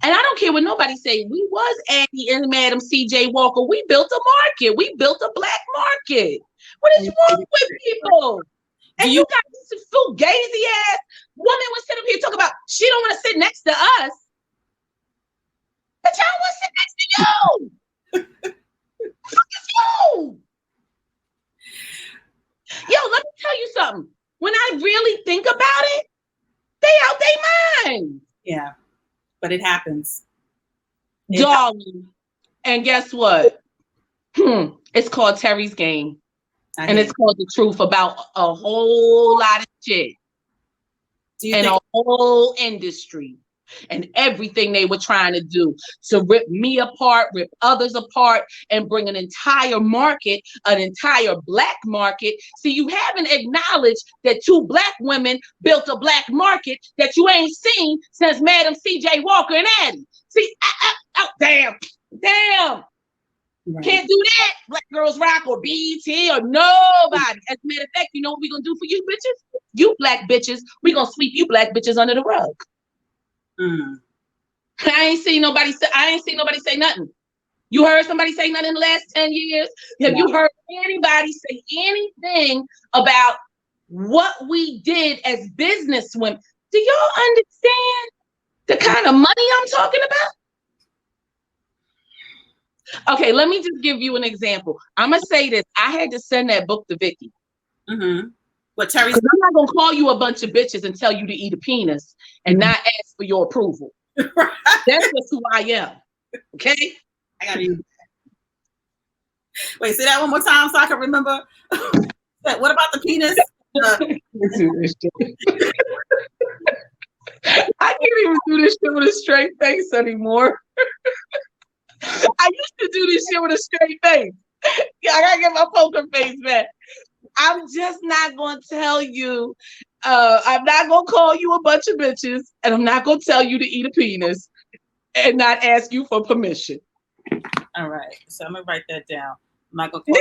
And I don't care what nobody say. We was Annie and Madam C.J. Walker. We built a market. We built a Black market. What is wrong with people? And you got this fugazi ass woman was sitting up here talking about she don't want to sit next to us. But y'all want to sit next to you. Fuck is you? Yo, let me tell you something. When I really think about it, they out their mind. Yeah, but it happens. Darling. And guess what? It's called Teri's Game. And it's called The Truth about a whole lot of shit. And a whole industry. And everything they were trying to do to rip me apart, rip others apart, and bring an entire market, an entire Black market. See, you haven't acknowledged that 2 Black women built a Black market that you ain't seen since Madam C.J. Walker and Addie. See, damn. Right. Can't do that. Black Girls Rock or BET or nobody. As a matter of fact, you know what we're going to do for you bitches? You Black bitches, we're going to sweep you Black bitches under the rug. I ain't seen nobody say nothing. You heard somebody say nothing in the last 10 years? Have you heard anybody say anything about what we did as businesswomen? Do y'all understand the kind of money I'm talking about? Okay, let me just give you an example. I'm gonna say this. I had to send that book to Vicky. Mm-hmm. But Terry's, I'm not gonna call you a bunch of bitches and tell you to eat a penis and not ask for your approval. That's just who I am. Okay. I gotta use that. Wait, say that one more time so I can remember. What about the penis? I can't even do this shit with a straight face anymore. I used to do this shit with a straight face. Yeah, I gotta get my poker face back. I'm just not gonna tell you. I'm not gonna call you a bunch of bitches, and I'm not gonna tell you to eat a penis and not ask you for permission. All right, so I'm gonna write that down. I'm not gonna call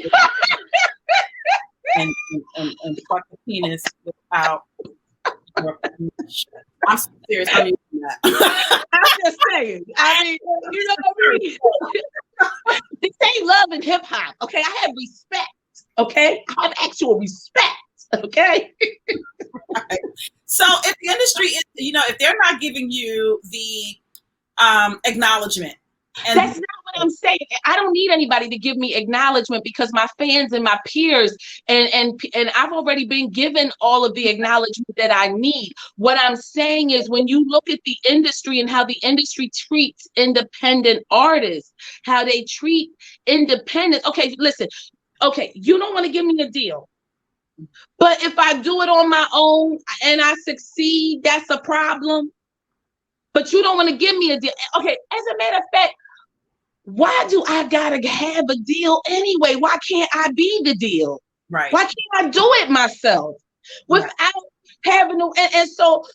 you and fuck the penis without your permission. I'm so serious. I'm using that. I'm just saying. I mean, you know what I mean? This ain't love and hip hop. Okay, I have respect. Okay, I have actual respect. Okay. Right. So if the industry is, if they're not giving you the acknowledgement, and that's not what I'm saying. I don't need anybody to give me acknowledgement because my fans and my peers and I've already been given all of the acknowledgement that I need. What I'm saying is when you look at the industry and how the industry treats independent artists, how they treat independent. Okay, listen. Okay, you don't want to give me a deal. But if I do it on my own and I succeed, that's a problem. But you don't want to give me a deal. Okay, as a matter of fact, why do I gotta have a deal anyway? Why can't I be the deal? Right. Why can't I do it myself without having to? And so,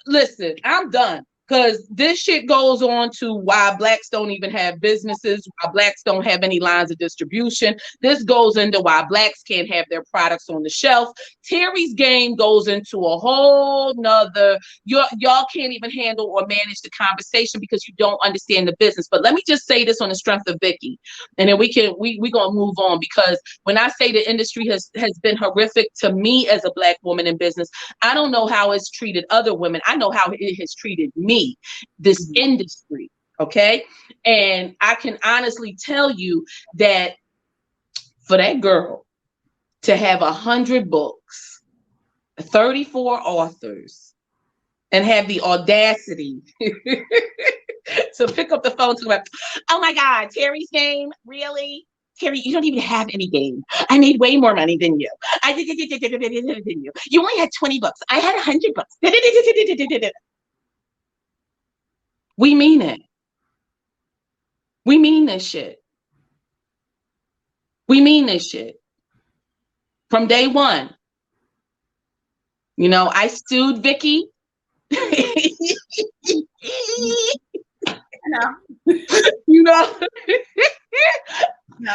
listen, I'm done. Because this shit goes on to why Blacks don't even have businesses, why Blacks don't have any lines of distribution. This goes into why Blacks can't have their products on the shelf. Teri's game goes into a whole nother, y'all can't even handle or manage the conversation because you don't understand the business. But let me just say this on the strength of Vicky, and then we're gonna move on, because when I say the industry has been horrific to me as a Black woman in business, I don't know how it's treated other women. I know how it has treated me, this industry. Okay. And I can honestly tell you that for that girl to have 100 books, 34 authors, and have the audacity to pick up the phone to like, oh my God, Teri's game, really? Teri, you don't even have any game. I made way more money than you. I did than you. You only had 20 books. I had 100 books. We mean it. We mean this shit. We mean this shit. From day one. I sued Vicky. No. No.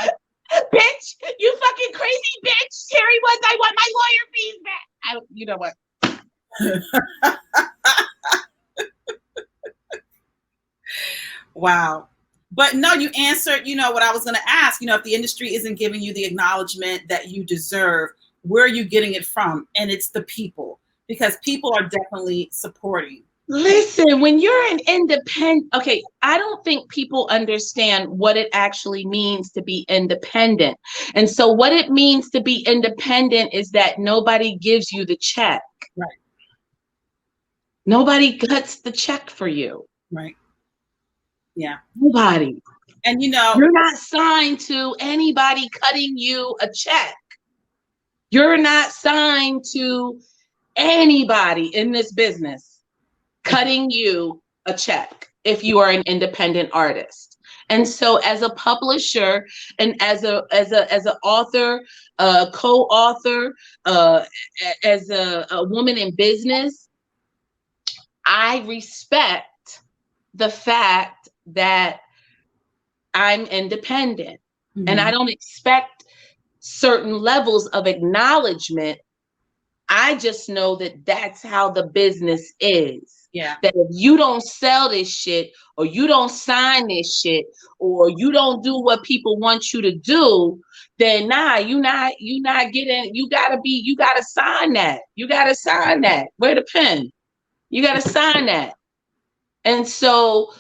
Bitch, you fucking crazy bitch. Teri was, I want my lawyer fees back. You know what? Wow. But no, you answered, what I was going to ask, if the industry isn't giving you the acknowledgement that you deserve, where are you getting it from? And it's the people, because people are definitely supporting. Listen, when you're an independent, okay, I don't think people understand what it actually means to be independent. And so what it means to be independent is that nobody gives you the check. Right. Nobody cuts the check for you. Right. Yeah. Nobody. And you're not signed to anybody cutting you a check. You're not signed to anybody in this business cutting you a check if you are an independent artist. And so as a publisher and as an author, co-author, as a woman in business, I respect the fact that I'm independent. Mm-hmm. And I don't expect certain levels of acknowledgement. I just know that that's how the business is. Yeah. That if you don't sell this shit, or you don't sign this shit, or you don't do what people want you to do, then you're not getting, you gotta sign that. You gotta sign that. Where the pen? You gotta sign that. And so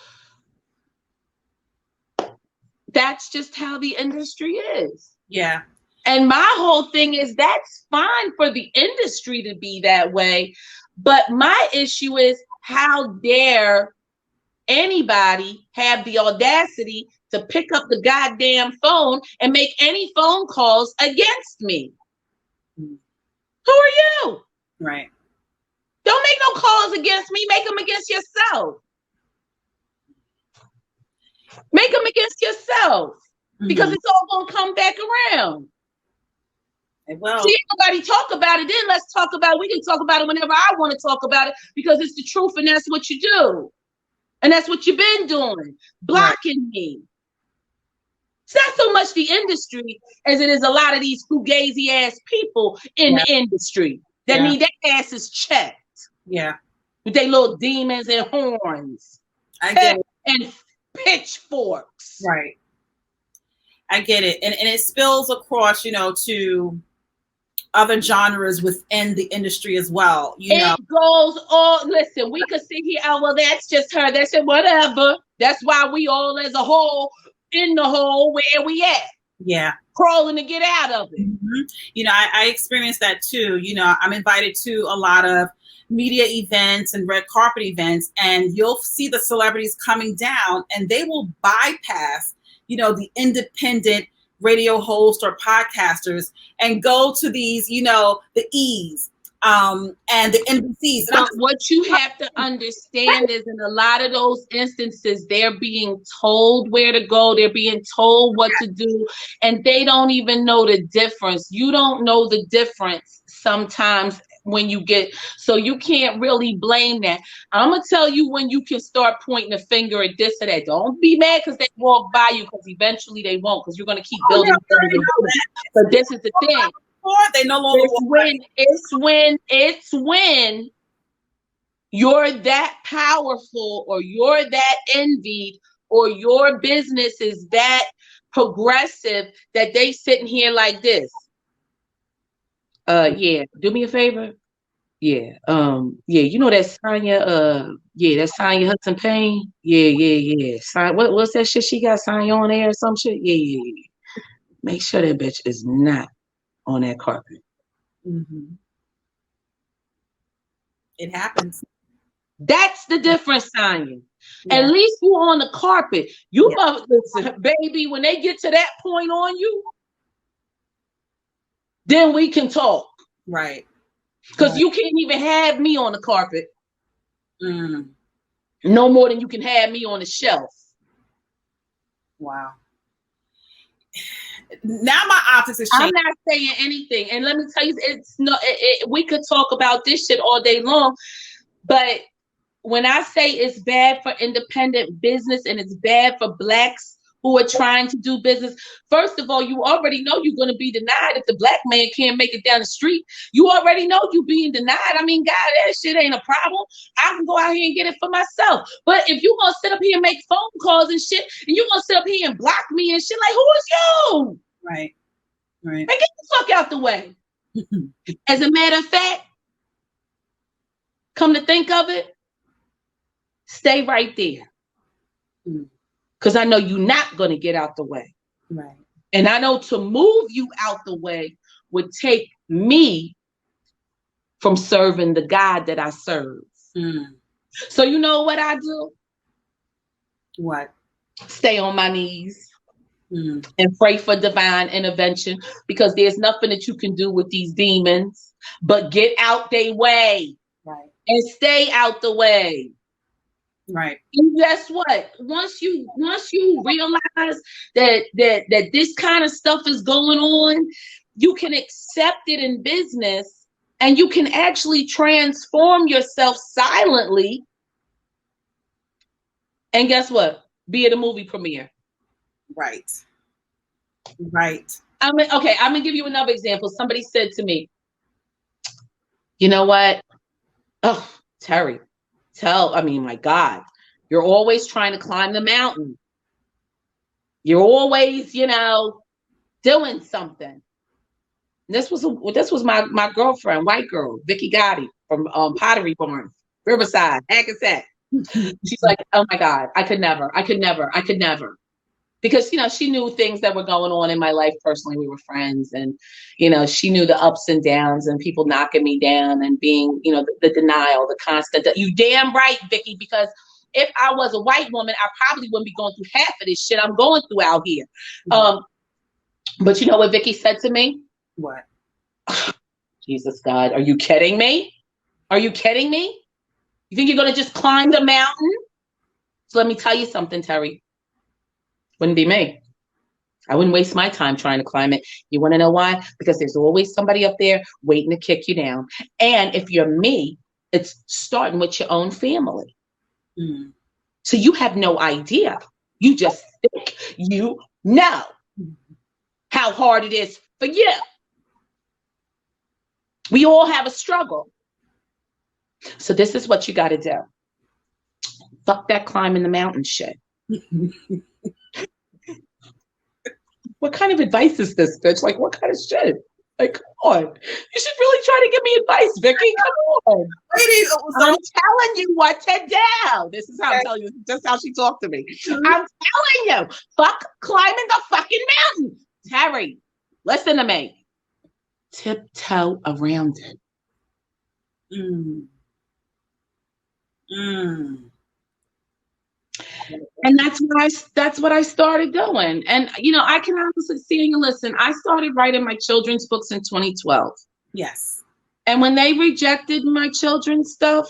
that's just how the industry is. Yeah. And my whole thing is that's fine for the industry to be that way. But my issue is, how dare anybody have the audacity to pick up the goddamn phone and make any phone calls against me? Who are you? Right. Don't make no calls against me. Make them against yourself. Make them against yourself. Because it's all going to come back around. It will. See, everybody talk about it. Then let's talk about it. We can talk about it whenever I want to talk about it, because it's the truth and that's what you do. And that's what you've been doing. Blocking me. It's not so much the industry as it is a lot of these fugazi ass people in the industry that need their asses checked. Yeah. With their little demons and horns. I get it. And pitchforks. Right. I get it. And it spills across, to other genres within the industry as well. It goes all, listen, we could sit here, oh, well, that's just her. That's it, whatever. That's why we all as a whole in the hole where we at. Yeah. Crawling to get out of it. Mm-hmm. I experienced that too. I'm invited to a lot of media events and red carpet events, and you'll see the celebrities coming down and they will bypass, the independent radio host or podcasters and go to these, the E's and the NBCs. So what you have to understand is, in a lot of those instances, they're being told where to go. They're being told what to do, and they don't even know the difference. You don't know the difference sometimes when you get, so you can't really blame that. I'm going to tell you when you can start pointing a finger at this or that. Don't be mad because they walk by you, because eventually they won't, because you're going to keep building. But this is the thing. They no longer it's when you're that powerful, or you're that envied, or your business is that progressive, that they sitting here like this. Yeah, do me a favor. Yeah, that's Sanya. That's Sanya Hudson-Payne. Yeah. What's that shit she got? Sanya on there or some shit? Yeah. Make sure that bitch is not on that carpet. Mm-hmm. It happens. That's the difference, Sanya. Yeah. At least you on the carpet. You listen, baby, when they get to that point on you, then we can talk. Right. Because you can't even have me on the carpet. Mm. No more than you can have me on the shelf. Wow. Now my optics is changing. I'm not saying anything. And let me tell you, we could talk about this shit all day long. But when I say it's bad for independent business and it's bad for Blacks who are trying to do business, first of all, you already know you're going to be denied if the Black man can't make it down the street. You already know you being denied. I mean, God, that shit ain't a problem. I can go out here and get it for myself. But if you're going to sit up here and make phone calls and shit, and you're going to sit up here and block me and shit, like, who is you? Right. Man, get the fuck out the way. As a matter of fact, come to think of it, stay right there. Because I know you're not going to get out the way. Right. And I know to move you out the way would take me from serving the God that I serve. So you know what I do? What? Stay on my knees and pray for divine intervention, because there's nothing that you can do with these demons but get out their way. Right. And stay out the way. Right. And guess what? Once you realize that this kind of stuff is going on, you can accept it in business, and you can actually transform yourself silently. And guess what? Be at a movie premiere. Right. I'm gonna give you another example. Somebody said to me, you know what? Oh, Teri, my God, you're always trying to climb the mountain. You're always, doing something. This was my girlfriend, white girl, Vicky Gotti from Pottery Barn, Riverside, Hackensack. She's like, oh my God, I could never. because, she knew things that were going on in my life personally. We were friends, and, she knew the ups and downs and people knocking me down and being, the denial, the constant, you damn right, Vicky, because if I was a white woman, I probably wouldn't be going through half of this shit I'm going through out here. But you know what Vicky said to me? What? Jesus God, are you kidding me? Are you kidding me? You think you're going to just climb the mountain? So let me tell you something, Terry. Wouldn't be me. I wouldn't waste my time trying to climb it. You want to know why? Because there's always somebody up there waiting to kick you down. And if you're me, it's starting with your own family. Mm. So you have no idea. You just think you know how hard it is for you. We all have a struggle. So this is what you got to do. Fuck that climbing the mountain shit. What kind of advice is this, bitch? Like, what kind of shit? Like, come on. You should really try to give me advice, Vicky. Come on. I'm telling you what to do. This is how I'm telling you. This is how she talked to me. I'm telling you. Fuck climbing the fucking mountain. Terry, listen to me. Tiptoe around it. And that's what I started doing. And I can honestly see and listen. I started writing my children's books in 2012. Yes. And when they rejected my children's stuff,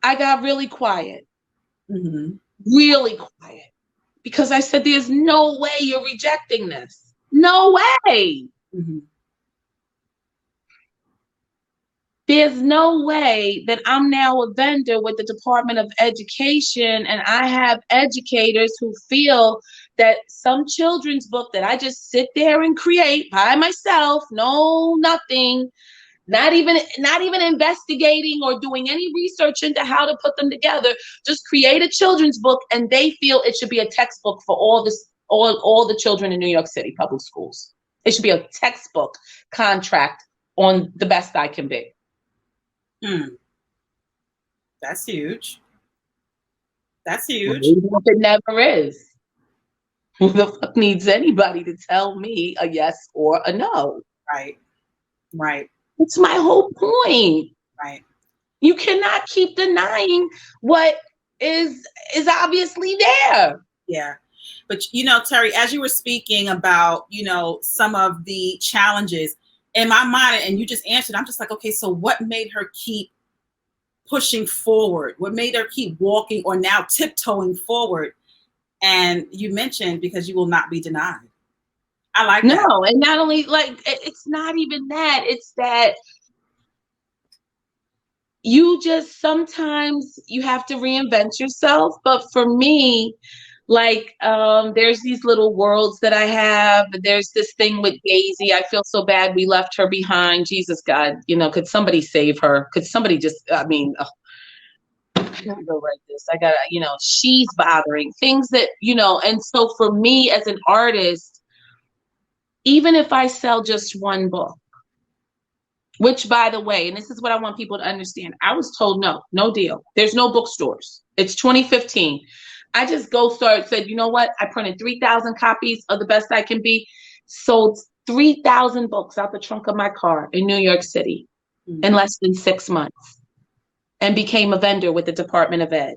I got really quiet. Really quiet. Because I said, there's no way you're rejecting this. No way. There's no way that I'm now a vendor with the Department of Education, and I have educators who feel that some children's book that I just sit there and create by myself, nothing, not even investigating or doing any research into how to put them together, just create a children's book, and they feel it should be a textbook for all the children in New York City public schools. It should be a textbook contract on The Best I Can Be. That's huge. That's huge. It never is. Who the fuck needs anybody to tell me a yes or a no? Right. It's my whole point. Right. You cannot keep denying what is obviously there. Yeah. But Terry, as you were speaking about, some of the challenges in my mind, and you just answered, I'm just like, okay, so what made her keep pushing forward? What made her keep walking or now tiptoeing forward? And you mentioned, because you will not be denied. I like that. No, and not only, like, it's not even that. It's that you just, sometimes you have to reinvent yourself. But for me, like, there's these little worlds that I have. There's this thing with Daisy. I feel so bad we left her behind. Jesus God, could somebody save her? Could somebody just, I gotta go write this. I gotta, she's bothering things that, and so for me as an artist, even if I sell just one book, which, by the way, and this is what I want people to understand, I was told no deal. There's no bookstores. It's 2015. I just said, you know what? I printed 3,000 copies of The Best I Can Be, sold 3,000 books out the trunk of my car in New York City in less than 6 months, and became a vendor with the Department of Ed,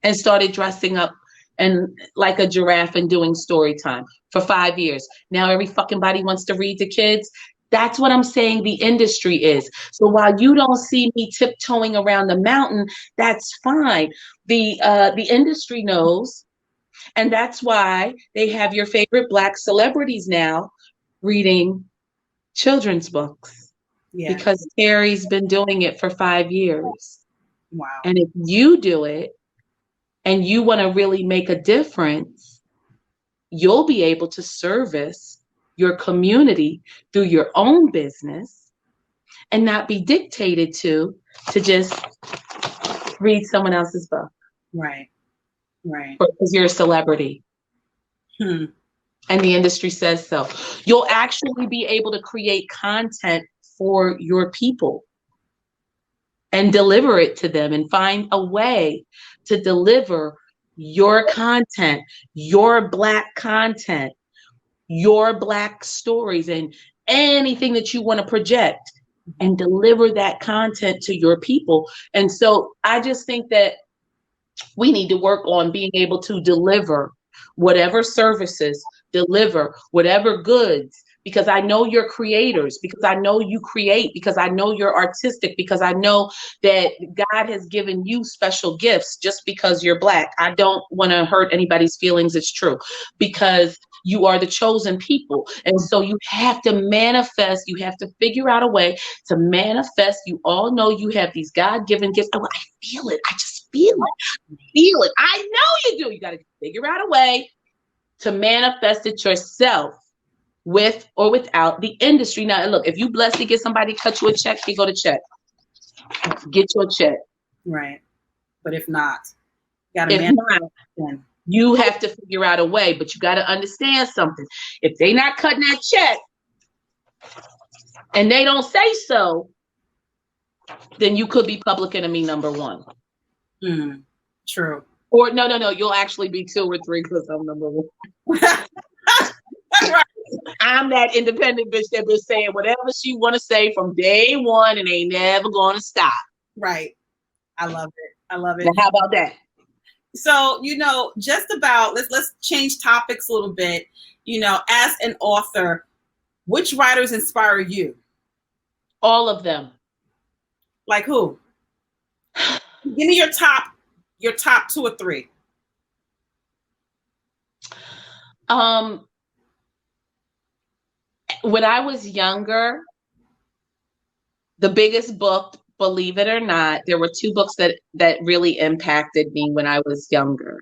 and started dressing up and like a giraffe and doing story time for 5 years. Now every fucking body wants to read to kids. That's what I'm saying the industry is. So while you don't see me tiptoeing around the mountain, that's fine. The industry knows, and that's why they have your favorite Black celebrities now reading children's books. Yeah. Because Terry's been doing it for 5 years. Wow. And if you do it and you want to really make a difference, you'll be able to service your community through your own business and not be dictated to just read someone else's book. Right. Because you're a celebrity. And the industry says so. You'll actually be able to create content for your people and deliver it to them, and find a way to deliver your content, your Black content, your Black stories, and anything that you want to project, and deliver that content to your people. And so I just think that we need to work on being able to deliver whatever services, deliver whatever goods, because I know you're creators, because I know you create, because I know you're artistic, because I know that God has given you special gifts just because you're Black. I don't want to hurt anybody's feelings. It's true, because you are the chosen people. And so you have to manifest, you have to figure out a way to manifest. You all know you have these God-given gifts. Oh, I feel it. I just feel it. Feel it. I know you do. You got to figure out a way to manifest it yourself, with or without the industry. Now, look, if you blessed to get somebody to cut you a check, you go to check. Get your check. Right. But if not, you gotta if not, you have to figure out a way. But you got to understand something. If they not cutting that check and they don't say so, then you could be public enemy number one. True. Or no. You'll actually be 2 or 3 because I'm number 1. Right. I'm that independent bitch that been saying whatever she want to say from day one and ain't never going to stop. Right. I love it. I love it. Now, how about that? So, just about, let's change topics a little bit. As an author, which writers inspire you? All of them. Like who? Give me your top 2 or 3. When I was younger, the biggest book, believe it or not, there were 2 books that really impacted me when I was younger.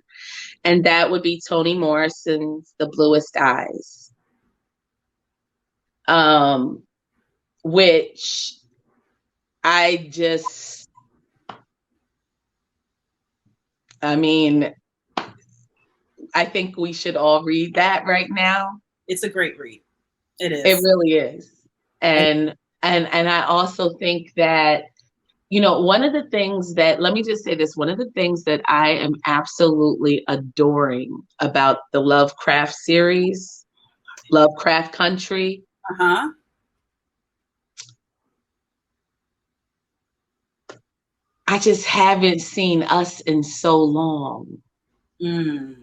And that would be Toni Morrison's The Bluest Eyes, which I think we should all read that right now. It's a great read. It is. It really is. And I also think that, one of the things that, let me just say this, one of the things that I am absolutely adoring about the Lovecraft series, Lovecraft Country. Uh-huh. I just haven't seen us in so long. I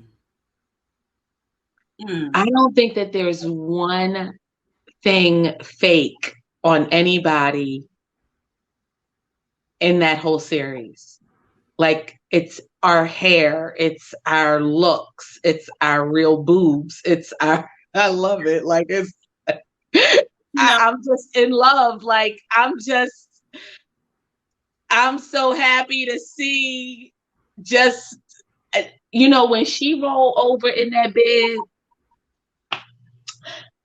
don't think that there's one thing fake on anybody in that whole series. Like, it's our hair, it's our looks, it's our real boobs, I love it. Like, it's I'm just in love. Like, I'm so happy to see just, when she rolled over in that bed,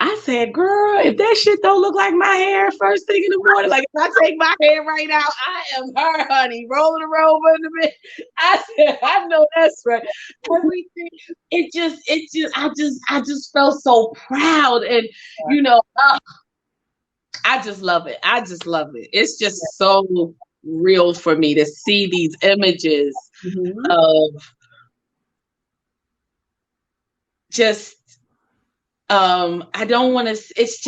I said, girl, if that shit don't look like my hair first thing in the morning, like if I take my hair right out, I am her, honey, rolling her over in the bed. I said, I know that's right. Everything, I just felt so proud. And, I just love it. I just love it. It's just so real for me to see these images of just, I don't want to, it's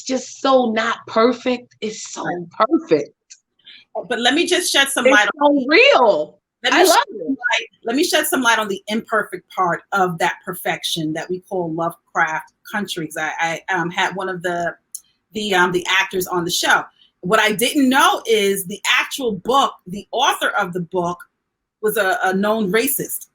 just so not perfect. It's so perfect. But let me just shed some light on real. I love it. Let me shed some light on the imperfect part of that perfection that we call Lovecraft Country. I had one of the actors on the show. What I didn't know is the actual book, the author of the book was a known racist.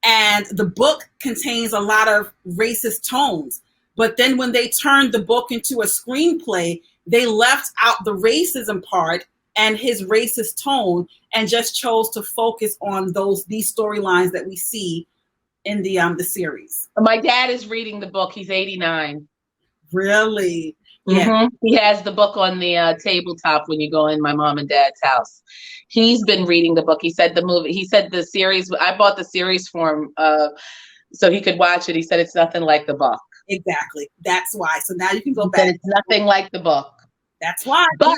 And the book contains a lot of racist tones. But then when they turned the book into a screenplay, they left out the racism part and his racist tone and just chose to focus on these storylines that we see in the series. My dad is reading the book. He's 89. Really? Yeah. Mm-hmm. He has the book on the tabletop when you go in my mom and dad's house. He's been reading the book. He said the series, I bought the series for him so he could watch it. He said it's nothing like the book. Exactly. That's why. So now you can go back. It's nothing like the book. That's why. But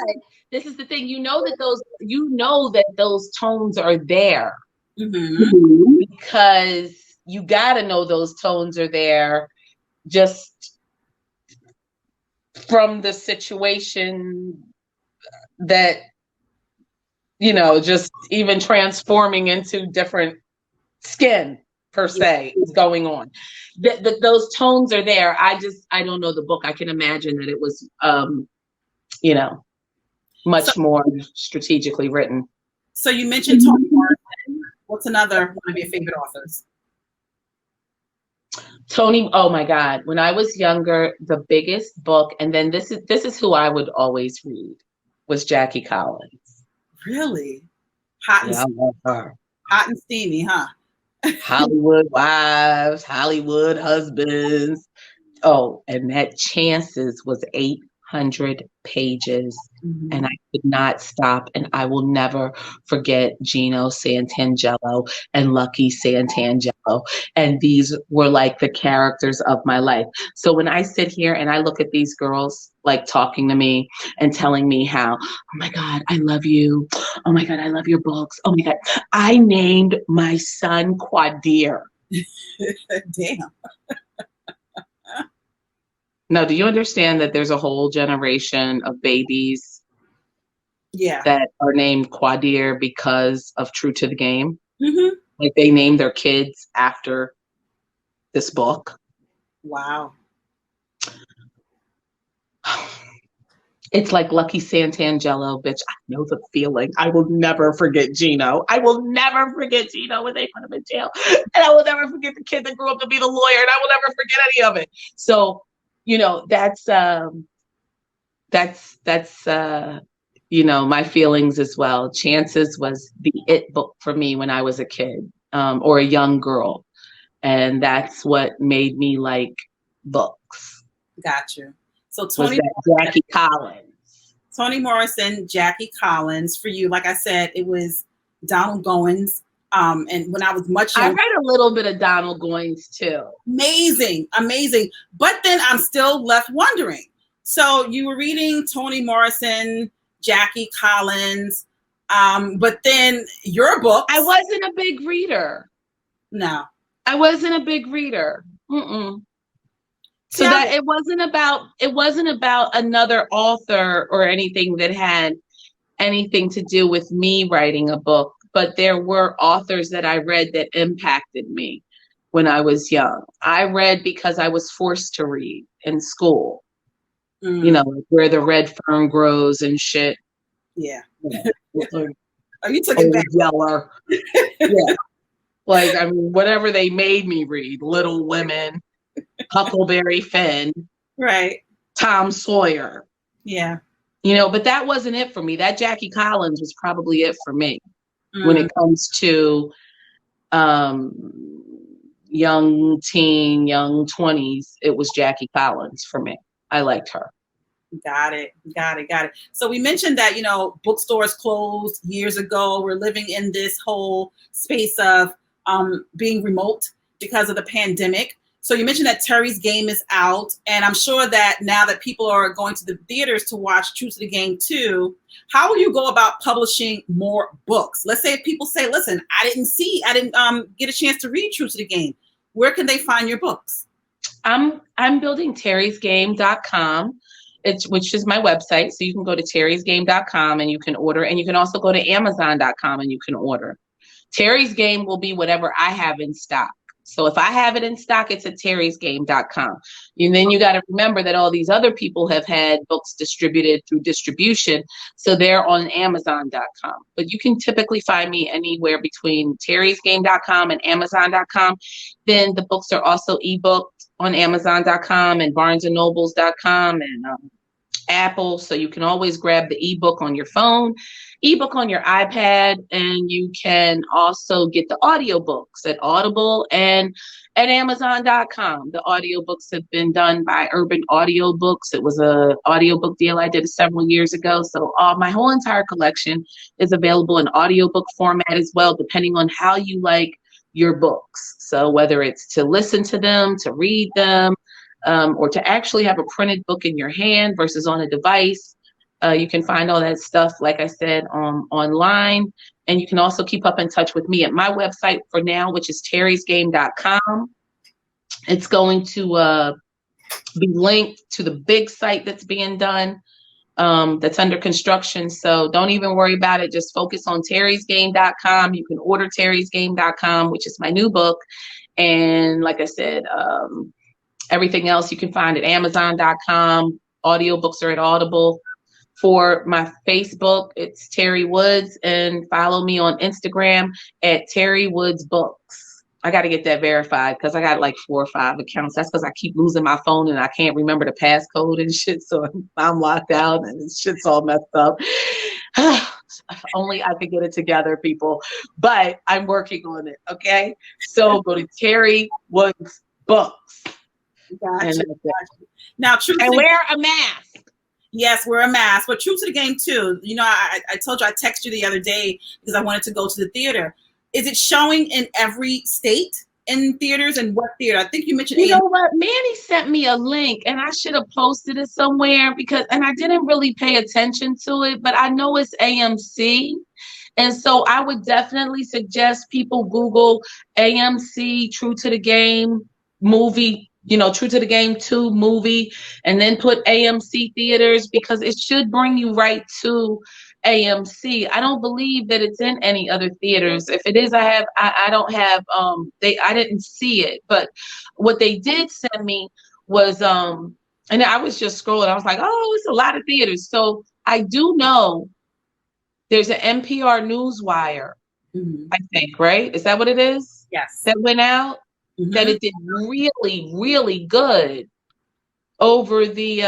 this is the thing, that those tones are there. Mm-hmm. because you got to know those tones are there just from the situation that, just even transforming into different skin per se is going on. Those tones are there. I don't know the book. I can imagine that it was, So, much more strategically written. so you mentioned Toni Morrison. What's another one of your favorite authors? Toni, oh my God. When I was younger, the biggest book, and then this is who I would always read, was Jackie Collins. Really? Yeah, I love her. Hot and steamy, huh? Hollywood wives, Hollywood husbands. Oh, and that Chances was 800 pages. Mm-hmm. And I could not stop. And I will never forget Gino Santangelo and Lucky Santangelo. And these were like the characters of my life. So when I sit here and I look at these girls like talking to me and telling me how, oh my God, I love you. Oh my God, I love your books. Oh my God. I named my son Quadir. Damn. Now, do you understand that there's a whole generation of babies that are named Quadir because of True to the Game? Mm-hmm. Like they named their kids after this book. Wow. It's like Lucky Santangelo, bitch. I know the feeling. I will never forget Gino. I will never forget Gino when they put him in jail. And I will never forget the kid that grew up to be the lawyer. And I will never forget any of it. So, that's my feelings as well. Chances was the it book for me when I was a kid, or a young girl. And that's what made me like books. Got you. So Jackie Collins. Toni Morrison, Jackie Collins. For you, like I said, it was Donald Goins. And when I was much younger, I read a little bit of Donald Goins too. Amazing. But then I'm still left wondering. So you were reading Toni Morrison, Jackie Collins, but then your book. I wasn't a big reader. No. I wasn't a big reader. So that it wasn't about another author or anything that had anything to do with me writing a book, but there were authors that I read that impacted me when I was young. I read because I was forced to read in school. Where the red fern grows and shit. Yeah. Oh, you took it back. Yeller. Yeah. Like, I mean, whatever they made me read, Little Women, Huckleberry Finn, right? Tom Sawyer. Yeah. But that wasn't it for me. That Jackie Collins was probably it for me when it comes to young teen, young 20s. It was Jackie Collins for me. I liked her. Got it. So we mentioned that, bookstores closed years ago. We're living in this whole space of being remote because of the pandemic. So you mentioned that Teri's Game is out, and I'm sure that now that people are going to the theaters to watch True to the Game 2, how will you go about publishing more books? Let's say if people say, listen, I didn't get a chance to read True to the Game. Where can they find your books? I'm building terrysgame.com. Which is my website. So you can go to terrysgame.com and you can order, and you can also go to amazon.com and you can order. Teri's Game will be whatever I have in stock. So if I have it in stock, it's at terrysgame.com. And then you got to remember that all these other people have had books distributed through distribution. So they're on amazon.com. But you can typically find me anywhere between terrysgame.com and amazon.com. Then the books are also ebooked on amazon.com and barnesandnobles.com and Apple. So you can always grab the ebook on your phone, ebook on your iPad, and you can also get the audiobooks at Audible and at Amazon.com. The audiobooks have been done by Urban Audiobooks. It was an audiobook deal I did several years ago. So my whole entire collection is available in audiobook format as well, depending on how you like your books. So whether it's to listen to them, to read them, or to actually have a printed book in your hand versus on a device, You can find all that stuff, like I said, online. And you can also keep up in touch with me at my website for now, which is terrysgame.com. It's going to be linked to the big site that's being done, that's under construction. So don't even worry about it. Just focus on terrysgame.com. You can order terrysgame.com, which is my new book. And like I said, everything else you can find at amazon.com. Audiobooks are at Audible. For my Facebook, it's Teri Woods, and follow me on Instagram at Teri Woods Books. I got to get that verified because I got like 4 or 5 accounts. That's because I keep losing my phone and I can't remember the passcode and shit. So I'm locked out and shit's all messed up. Only I could get it together, people. But I'm working on it. Okay. So go to Teri Woods Books. Gotcha. Now, and wear a mask. Yes, wear a mask, but true to the game too. You know, I told you I texted you the other day because I wanted to go to the theater. Is it showing in every state in theaters, and what theater? I think you mentioned. You know what? Manny sent me a link, and I should have posted it somewhere and I didn't really pay attention to it, but I know it's AMC. And so I would definitely suggest people Google AMC True to the Game movie, True to the Game 2 movie, and then put AMC theaters, because it should bring you right to AMC. I don't believe that it's in any other theaters. If it is, I don't have, I didn't see it, but what they did send me was, and I was just scrolling. I was like, oh, it's a lot of theaters. So I do know there's an NPR Newswire, I think, right? Is that what it is? Yes. That went out? Mm-hmm. That it did really, really good over the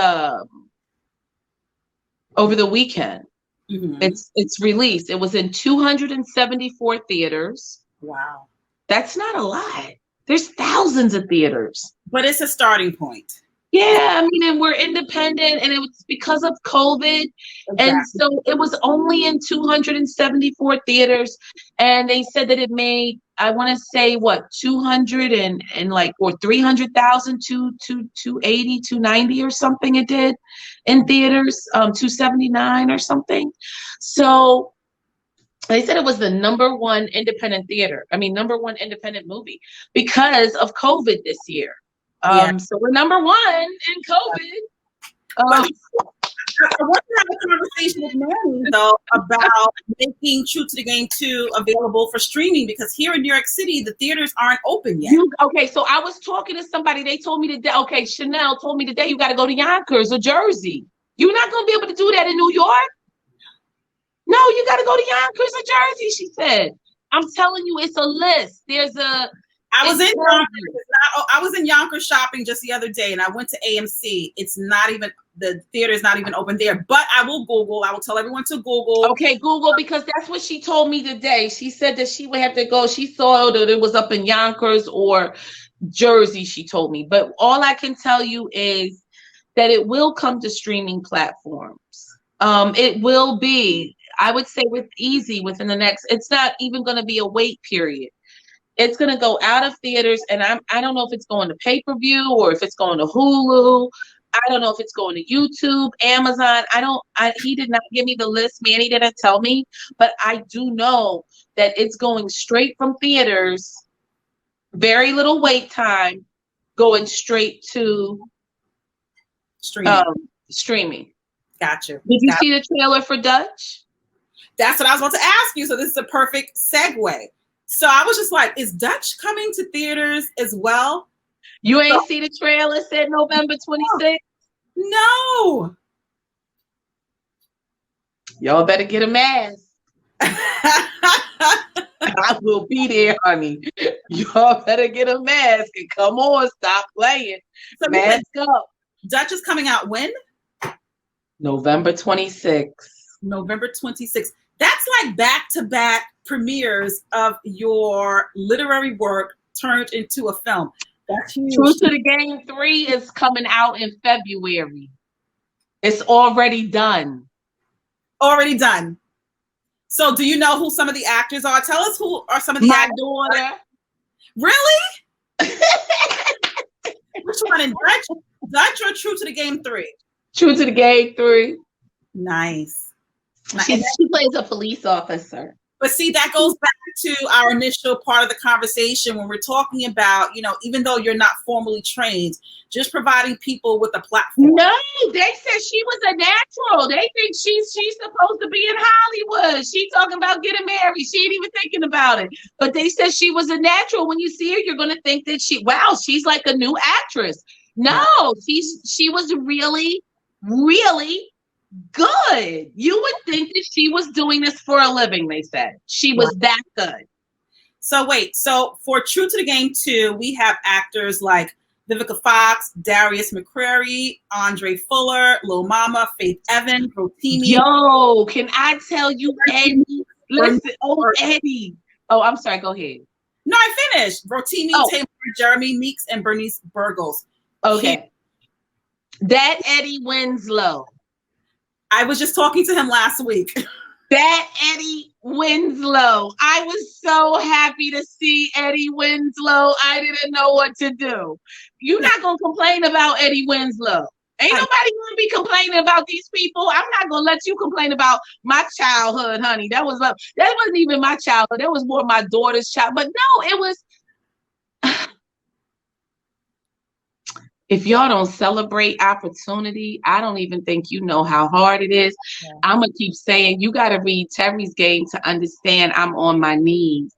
weekend. Mm-hmm. It's released. It was in 274 theaters. Wow. That's not a lot. There's thousands of theaters. But it's a starting point. Yeah, I mean, and we're independent, and it was because of COVID. Exactly. And so it was only in 274 theaters, and they said that it made, I want to say, what, 200 and like, or 300,000 to 280, 290 or something it did in theaters, 279 or something. So they said it was the number one independent movie because of COVID this year. So we're number one in COVID. I want to have a conversation with Manny, though, about making True to the Game 2 available for streaming, because here in New York City, the theaters aren't open yet. Okay, so I was talking to somebody. They told me today, Chanel told me today, you got to go to Yonkers or Jersey. You're not going to be able to do that in New York? No, you got to go to Yonkers or Jersey, she said. I'm telling you, it's a list. I was in Yonkers shopping just the other day, and I went to AMC. The theater is not even open there, but I will Google. I will tell everyone to Google. Okay, Google, because that's what she told me today. She said that she would have to go. She saw that it was up in Yonkers or Jersey, she told me. But all I can tell you is that it will come to streaming platforms. It will be, I would say, within the next, it's not even going to be a wait period. It's going to go out of theaters, and I don't know if it's going to pay-per-view or if it's going to Hulu. I don't know if it's going to YouTube, Amazon. He did not give me the list. Manny didn't tell me, but I do know that it's going straight from theaters, very little wait time, going straight to streaming. Gotcha. Did you see the trailer for Dutch? That's what I was about to ask you. So this is a perfect segue. So I was just like, is Dutch coming to theaters as well? You ain't see the trailer? Said November 26th? No. Y'all better get a mask. I will be there, honey. Y'all better get a mask and come on, stop playing. So mask up. Dutch is coming out when? November 26th. November 26th. That's like back-to-back premieres of your literary work turned into a film. That's huge. True to the Game 3 is coming out in February. It's already done. Already done. So do you know who some of the actors are? Tell us who are some of the actors. My daughter. Really? Which one? In Dutch or True to the Game 3? True to the Game 3. Nice. She plays a police officer. But see, that goes back to our initial part of the conversation when we're talking about, even though you're not formally trained, just providing people with a platform. No, they said she was a natural. They think she's supposed to be in Hollywood. She talking about getting married. She ain't even thinking about it. But they said she was a natural. When you see her, you're going to think that she's like a new actress. No, she was really, really good. You would think that she was doing this for a living, they said. She was that good. So wait, for True to the Game 2, we have actors like Vivica Fox, Darius McCrary, Andre Fuller, Lil Mama, Faith Evans, Rotimi. Yo, can I tell you, Eddie? Listen, Eddie. Oh, I'm sorry, go ahead. No, I finished. Rotimi, Taylor, Jeremy Meeks, and Bernice Burgos. Okay. That Eddie Winslow. I was just talking to him last week. That Eddie Winslow. I was so happy to see Eddie Winslow. I didn't know what to do. You're not going to complain about Eddie Winslow. Ain't nobody going to be complaining about these people. I'm not going to let you complain about my childhood, honey. That wasn't even my childhood. That was more my daughter's child. But no, it was... If y'all don't celebrate opportunity, I don't even think you know how hard it is. Yeah. I'm going to keep saying, you got to read Teri's game to understand I'm on my knees.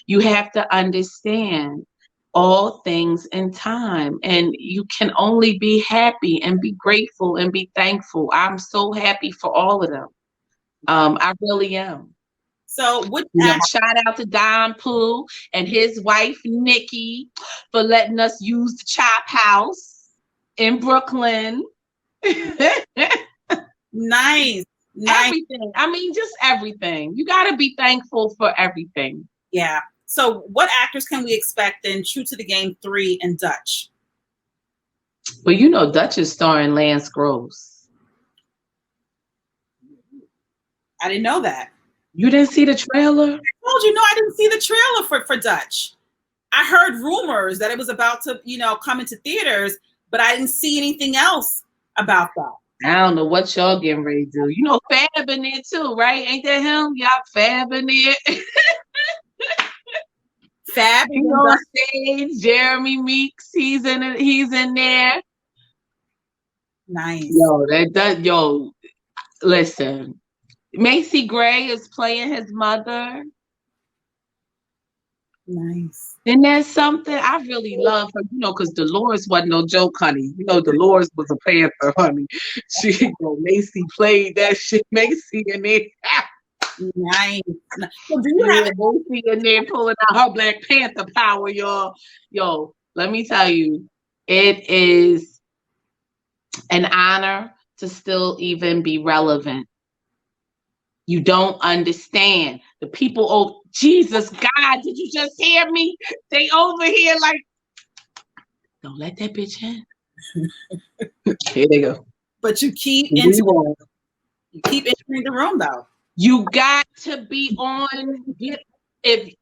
You have to understand all things in time. And you can only be happy and be grateful and be thankful. I'm so happy for all of them. I really am. So shout out to Don Pooh and his wife, Nikki, for letting us use the Chop House in Brooklyn. Nice. Everything. I mean, just everything. You got to be thankful for everything. Yeah. So what actors can we expect in True to the Game 3 and Dutch? Well, Dutch is starring Lance Gross. I didn't know that. You didn't see the trailer? I told you, no, I didn't see the trailer for Dutch. I heard rumors that it was about to, come into theaters, but I didn't see anything else about that. I don't know what y'all getting ready to do. Fab in there too, right? Ain't that him? Y'all Fab in there. Fab on stage. Jeremy Meeks, he's in there. Nice. Listen. Macy Gray is playing his mother. Nice. And that's something I really love her, because Dolores wasn't no joke, honey. Dolores was a panther, honey. Macy played that shit. Macy in there. Nice. So do you have Macy in there pulling out her Black Panther power, y'all? Yo, let me tell you, it is an honor to still even be relevant. You don't understand. The people, oh, Jesus, God, did you just hear me? They over here like, don't let that bitch in. Here they go. But you keep entering the room, though. You got to be on. If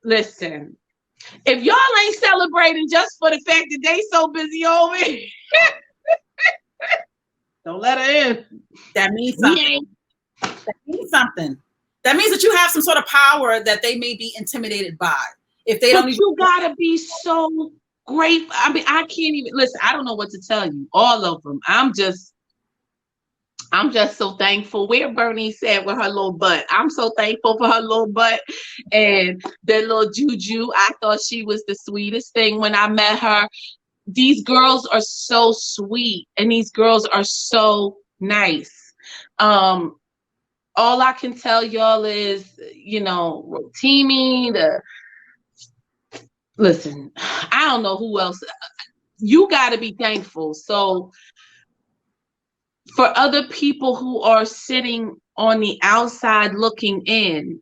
y'all ain't celebrating just for the fact that they so busy over here, don't let her in. That means something. That means that you have some sort of power that they may be intimidated by. If they don't, you gotta be so grateful. I mean, I can't even listen. I don't know what to tell you. All of them. I'm just so thankful. Where Bernice at with her little butt? I'm so thankful for her little butt and that little Juju. I thought she was the sweetest thing when I met her. These girls are so sweet and these girls are so nice. All I can tell y'all is, Rotimi, listen, I don't know who else. You got to be thankful. So for other people who are sitting on the outside looking in,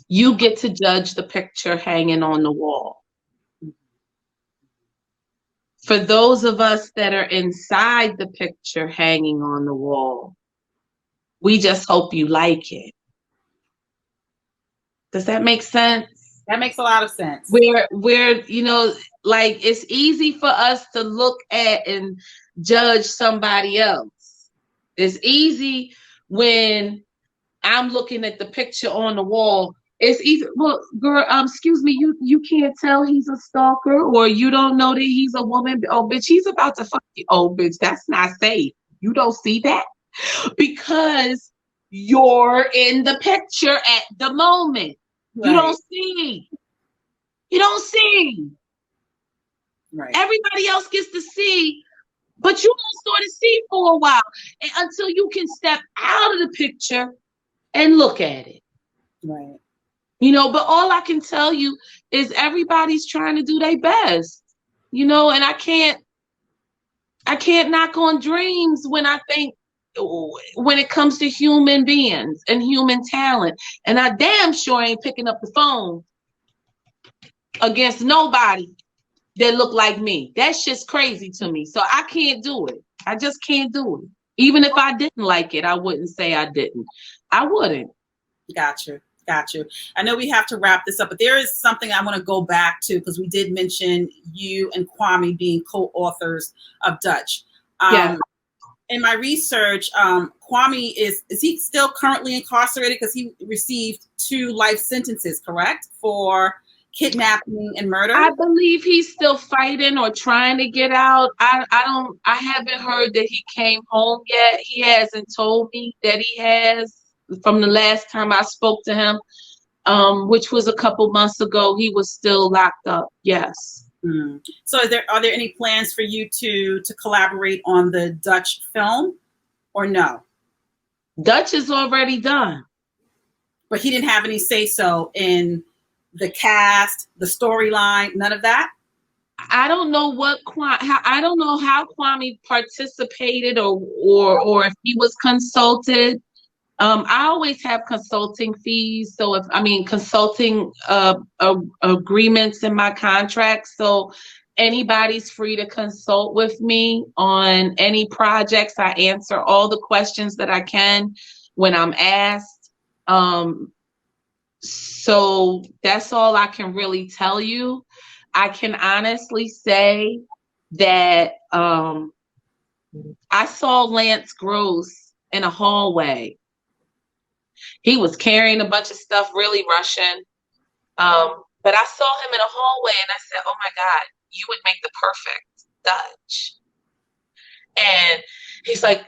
you get to judge the picture hanging on the wall. For those of us that are inside the picture hanging on the wall, we just hope you like it. Does that make sense? That makes a lot of sense. We're it's easy for us to look at and judge somebody else. It's easy when I'm looking at the picture on the wall. It's easy. Well, girl, excuse me, you can't tell he's a stalker, or you don't know that he's a woman. Oh, bitch, he's about to fuck you. Oh, bitch, that's not safe. You don't see that because you're in the picture at the moment. Right. You don't see. You don't see. Right. Everybody else gets to see, but you don't sort of see for a while until you can step out of the picture and look at it. Right. You know, but all I can tell you is everybody's trying to do their best. You know, and I can't knock on dreams when I think when it comes to human beings and human talent. And I damn sure ain't picking up the phone against nobody that look like me. That shit's crazy to me. So I can't do it. I just can't do it. Even if I didn't like it, I wouldn't say I didn't. I wouldn't. Gotcha. I know we have to wrap this up, but there is something I want to go back to because we did mention you and Kwame being co-authors of Dutch. Yeah. In my research, Kwame is he still currently incarcerated because he received 2 life sentences, correct, for kidnapping and murder? I believe he's still fighting or trying to get out. I haven't heard that he came home yet. He hasn't told me that he has from the last time I spoke to him, which was a couple months ago. He was still locked up. Yes. So are there any plans for you to collaborate on the Dutch film or no? Dutch is already done. But he didn't have any say-so in the cast, the storyline, none of that? I don't know I don't know how Kwame participated or if he was consulted. I always have consulting fees. So consulting agreements in my contract. So anybody's free to consult with me on any projects. I answer all the questions that I can when I'm asked. So that's all I can really tell you. I can honestly say that I saw Lance Gross in a hallway. He was carrying a bunch of stuff, really Russian. But I saw him in a hallway and I said, oh my God, you would make the perfect Dutch. And he's like,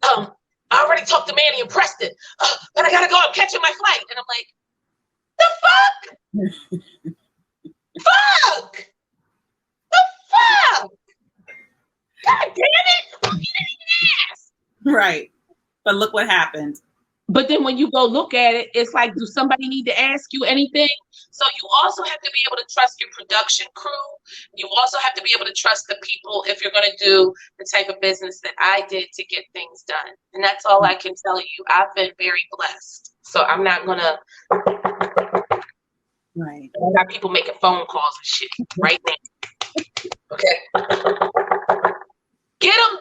I already talked to Manny and Preston, but I gotta go, I'm catching my flight. And I'm like, the fuck? The fuck? God damn it! You didn't even ask. Right. But look what happened. But then when you go look at it, it's like, do somebody need to ask you anything? So you also have to be able to trust your production crew. You also have to be able to trust the people if you're going to do the type of business that I did to get things done. And that's all I can tell you. I've been very blessed. So I'm not going to. Right. I got people making phone calls and shit right now. Okay. Get them.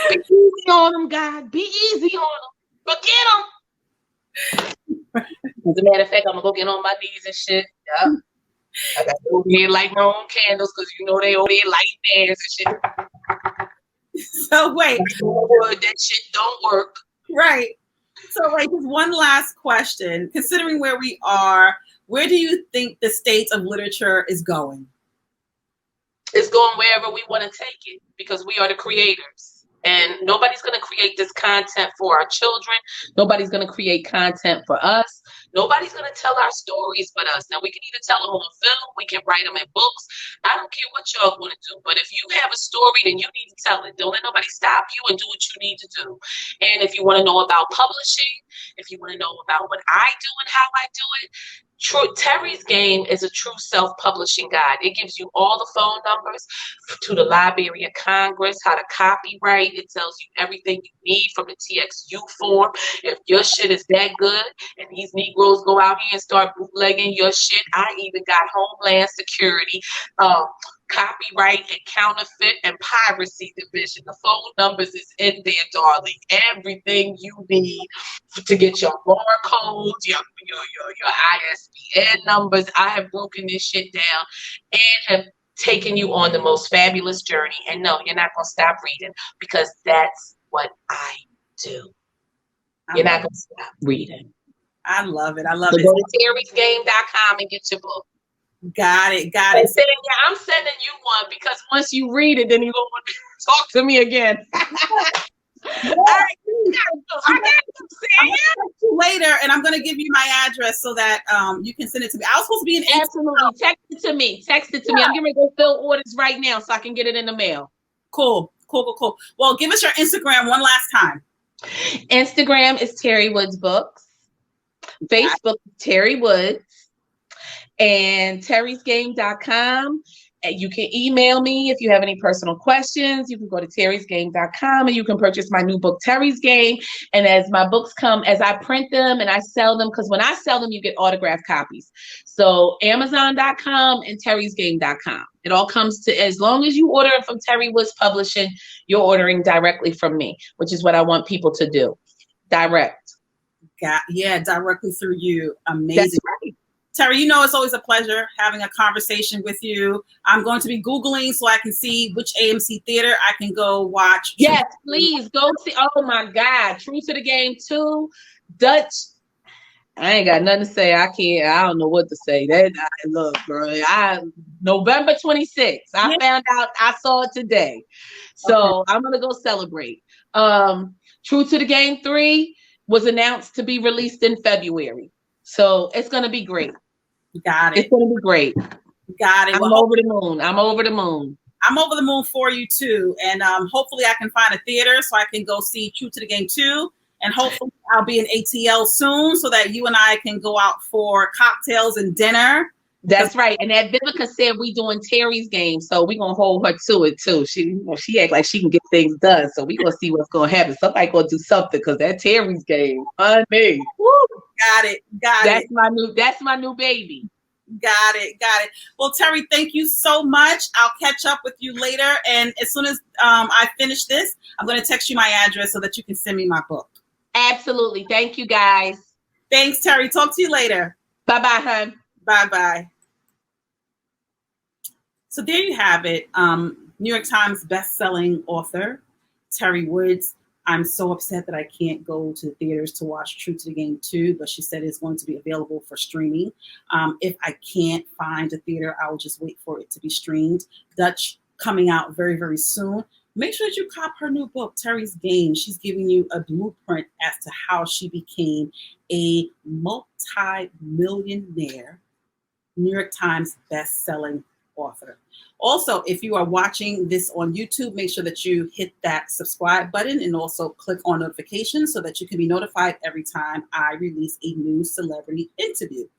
Be easy on them, God. Be easy on them. But get them. As a matter of fact, I'm going to go get on my knees and shit. Yeah. I got to go here light my own candles because you know they over there lighting theirs and shit. So wait. That shit don't work. Right. So just one last question. Considering where we are, where do you think the state of literature is going? It's going wherever we want to take it because we are the creators. And nobody's going to create this content for our children. Nobody's going to create content for us. Nobody's going to tell our stories but us. Now, we can either tell them on film, we can write them in books. I don't care what y'all want to do. But if you have a story, then you need to tell it. Don't let nobody stop you and do what you need to do. And if you want to know about publishing, if you want to know about what I do and how I do it, Teri's Game is a true self-publishing guide. It gives you all the phone numbers to the Library of Congress, how to copyright. It tells you everything you need from the TXU form. If your shit is that good and these Negroes go out here and start bootlegging your shit, I even got Homeland Security, copyright and counterfeit and piracy division. The phone numbers is in there, darling. Everything you need to get your barcodes, your ISBN numbers. I have broken this shit down and have taking you on the most fabulous journey. And no, you're not going to stop reading because that's what I do. You're not going to stop reading. I love it. I love so it. Go to terrysgame.com and get your book. Got it. And saying, yeah, I'm sending you one because once you read it, then you don't want to talk to me again. Yeah. All right, I got you later, and I'm going to give you my address so that you can send it to me. I was supposed to be in Absolutely. Text it to me. I'm getting ready to go fill orders right now so I can get it in the mail. Cool. Well, give us your Instagram one last time. Instagram is Teri Woods Books. Facebook is Teri Woods. And terrysgame.com. You can email me if you have any personal questions. You can go to terrysgame.com and you can purchase my new book, Teri's Game. And as my books come, as I print them and I sell them, because when I sell them, you get autographed copies. So amazon.com and terrysgame.com. It all comes to, as long as you order it from Teri Woods Publishing, you're ordering directly from me, which is what I want people to do. Direct. Directly through you. Amazing. That's right. Teri, you know it's always a pleasure having a conversation with you. I'm going to be Googling so I can see which AMC theater I can go watch. Yes, please go see. Oh my God, True to the Game 2, Dutch. I ain't got nothing to say. I don't know what to say. Look, girl, November 26th. I found out. I saw it today, so I'm gonna go celebrate. True to the Game 3 was announced to be released in February, so it's gonna be great. Got it. It's gonna be great. Got it. I'm over the moon. I'm over the moon. I'm over the moon for you too, and hopefully I can find a theater so I can go see True to the Game 2, and hopefully I'll be in ATL soon so that you and I can go out for cocktails and dinner. That's right. And that Vivica said we doing Teri's Game, so we're gonna hold her to it too. She act like she can get things done, so we're gonna see what's gonna happen. Somebody gonna do something because that Teri's Game, honey. Woo. Got it. That's my new baby. Got it. Well, Teri, thank you so much. I'll catch up with you later. And as soon as I finish this, I'm going to text you my address so that you can send me my book. Absolutely. Thank you, guys. Thanks, Teri. Talk to you later. Bye-bye, hon. Bye-bye. So there you have it. New York Times best-selling author, Teri Woods. I'm so upset that I can't go to the theaters to watch True to the Game 2, but she said it's going to be available for streaming. If I can't find a theater, I will just wait for it to be streamed. Dutch coming out very, very soon. Make sure that you cop her new book, Teri's Game. She's giving you a blueprint as to how she became a multi-millionaire New York Times best-selling author. Also, if you are watching this on YouTube, make sure that you hit that subscribe button and also click on notifications so that you can be notified every time I release a new celebrity interview.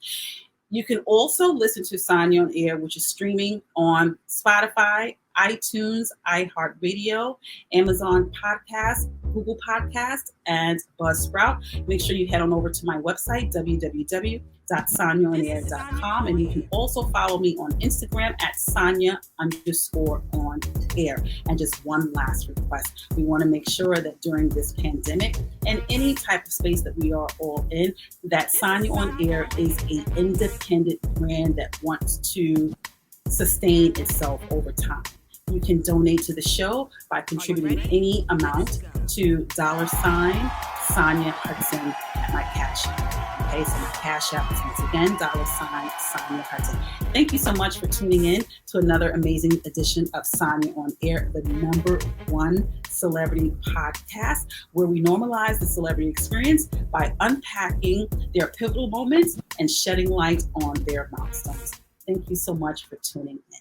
You can also listen to Sanya on Air, which is streaming on Spotify, iTunes, iHeartRadio, Amazon Podcast, Google Podcast, and Buzzsprout. Make sure you head on over to my website, www.sanyaonair.com, and you can also follow me on Instagram at Sanya_on-air. And just one last request. We want to make sure that during this pandemic and any type of space that we are all in, that Sanya on Air is an independent brand that wants to sustain itself over time. You can donate to the show by contributing any amount to $Sanya Hudson at my Cash App. Okay, so my Cash App is once again $Sanya Hudson. Thank you so much for tuning in to another amazing edition of Sanya on Air, the #1 celebrity podcast, where we normalize the celebrity experience by unpacking their pivotal moments and shedding light on their milestones. Thank you so much for tuning in.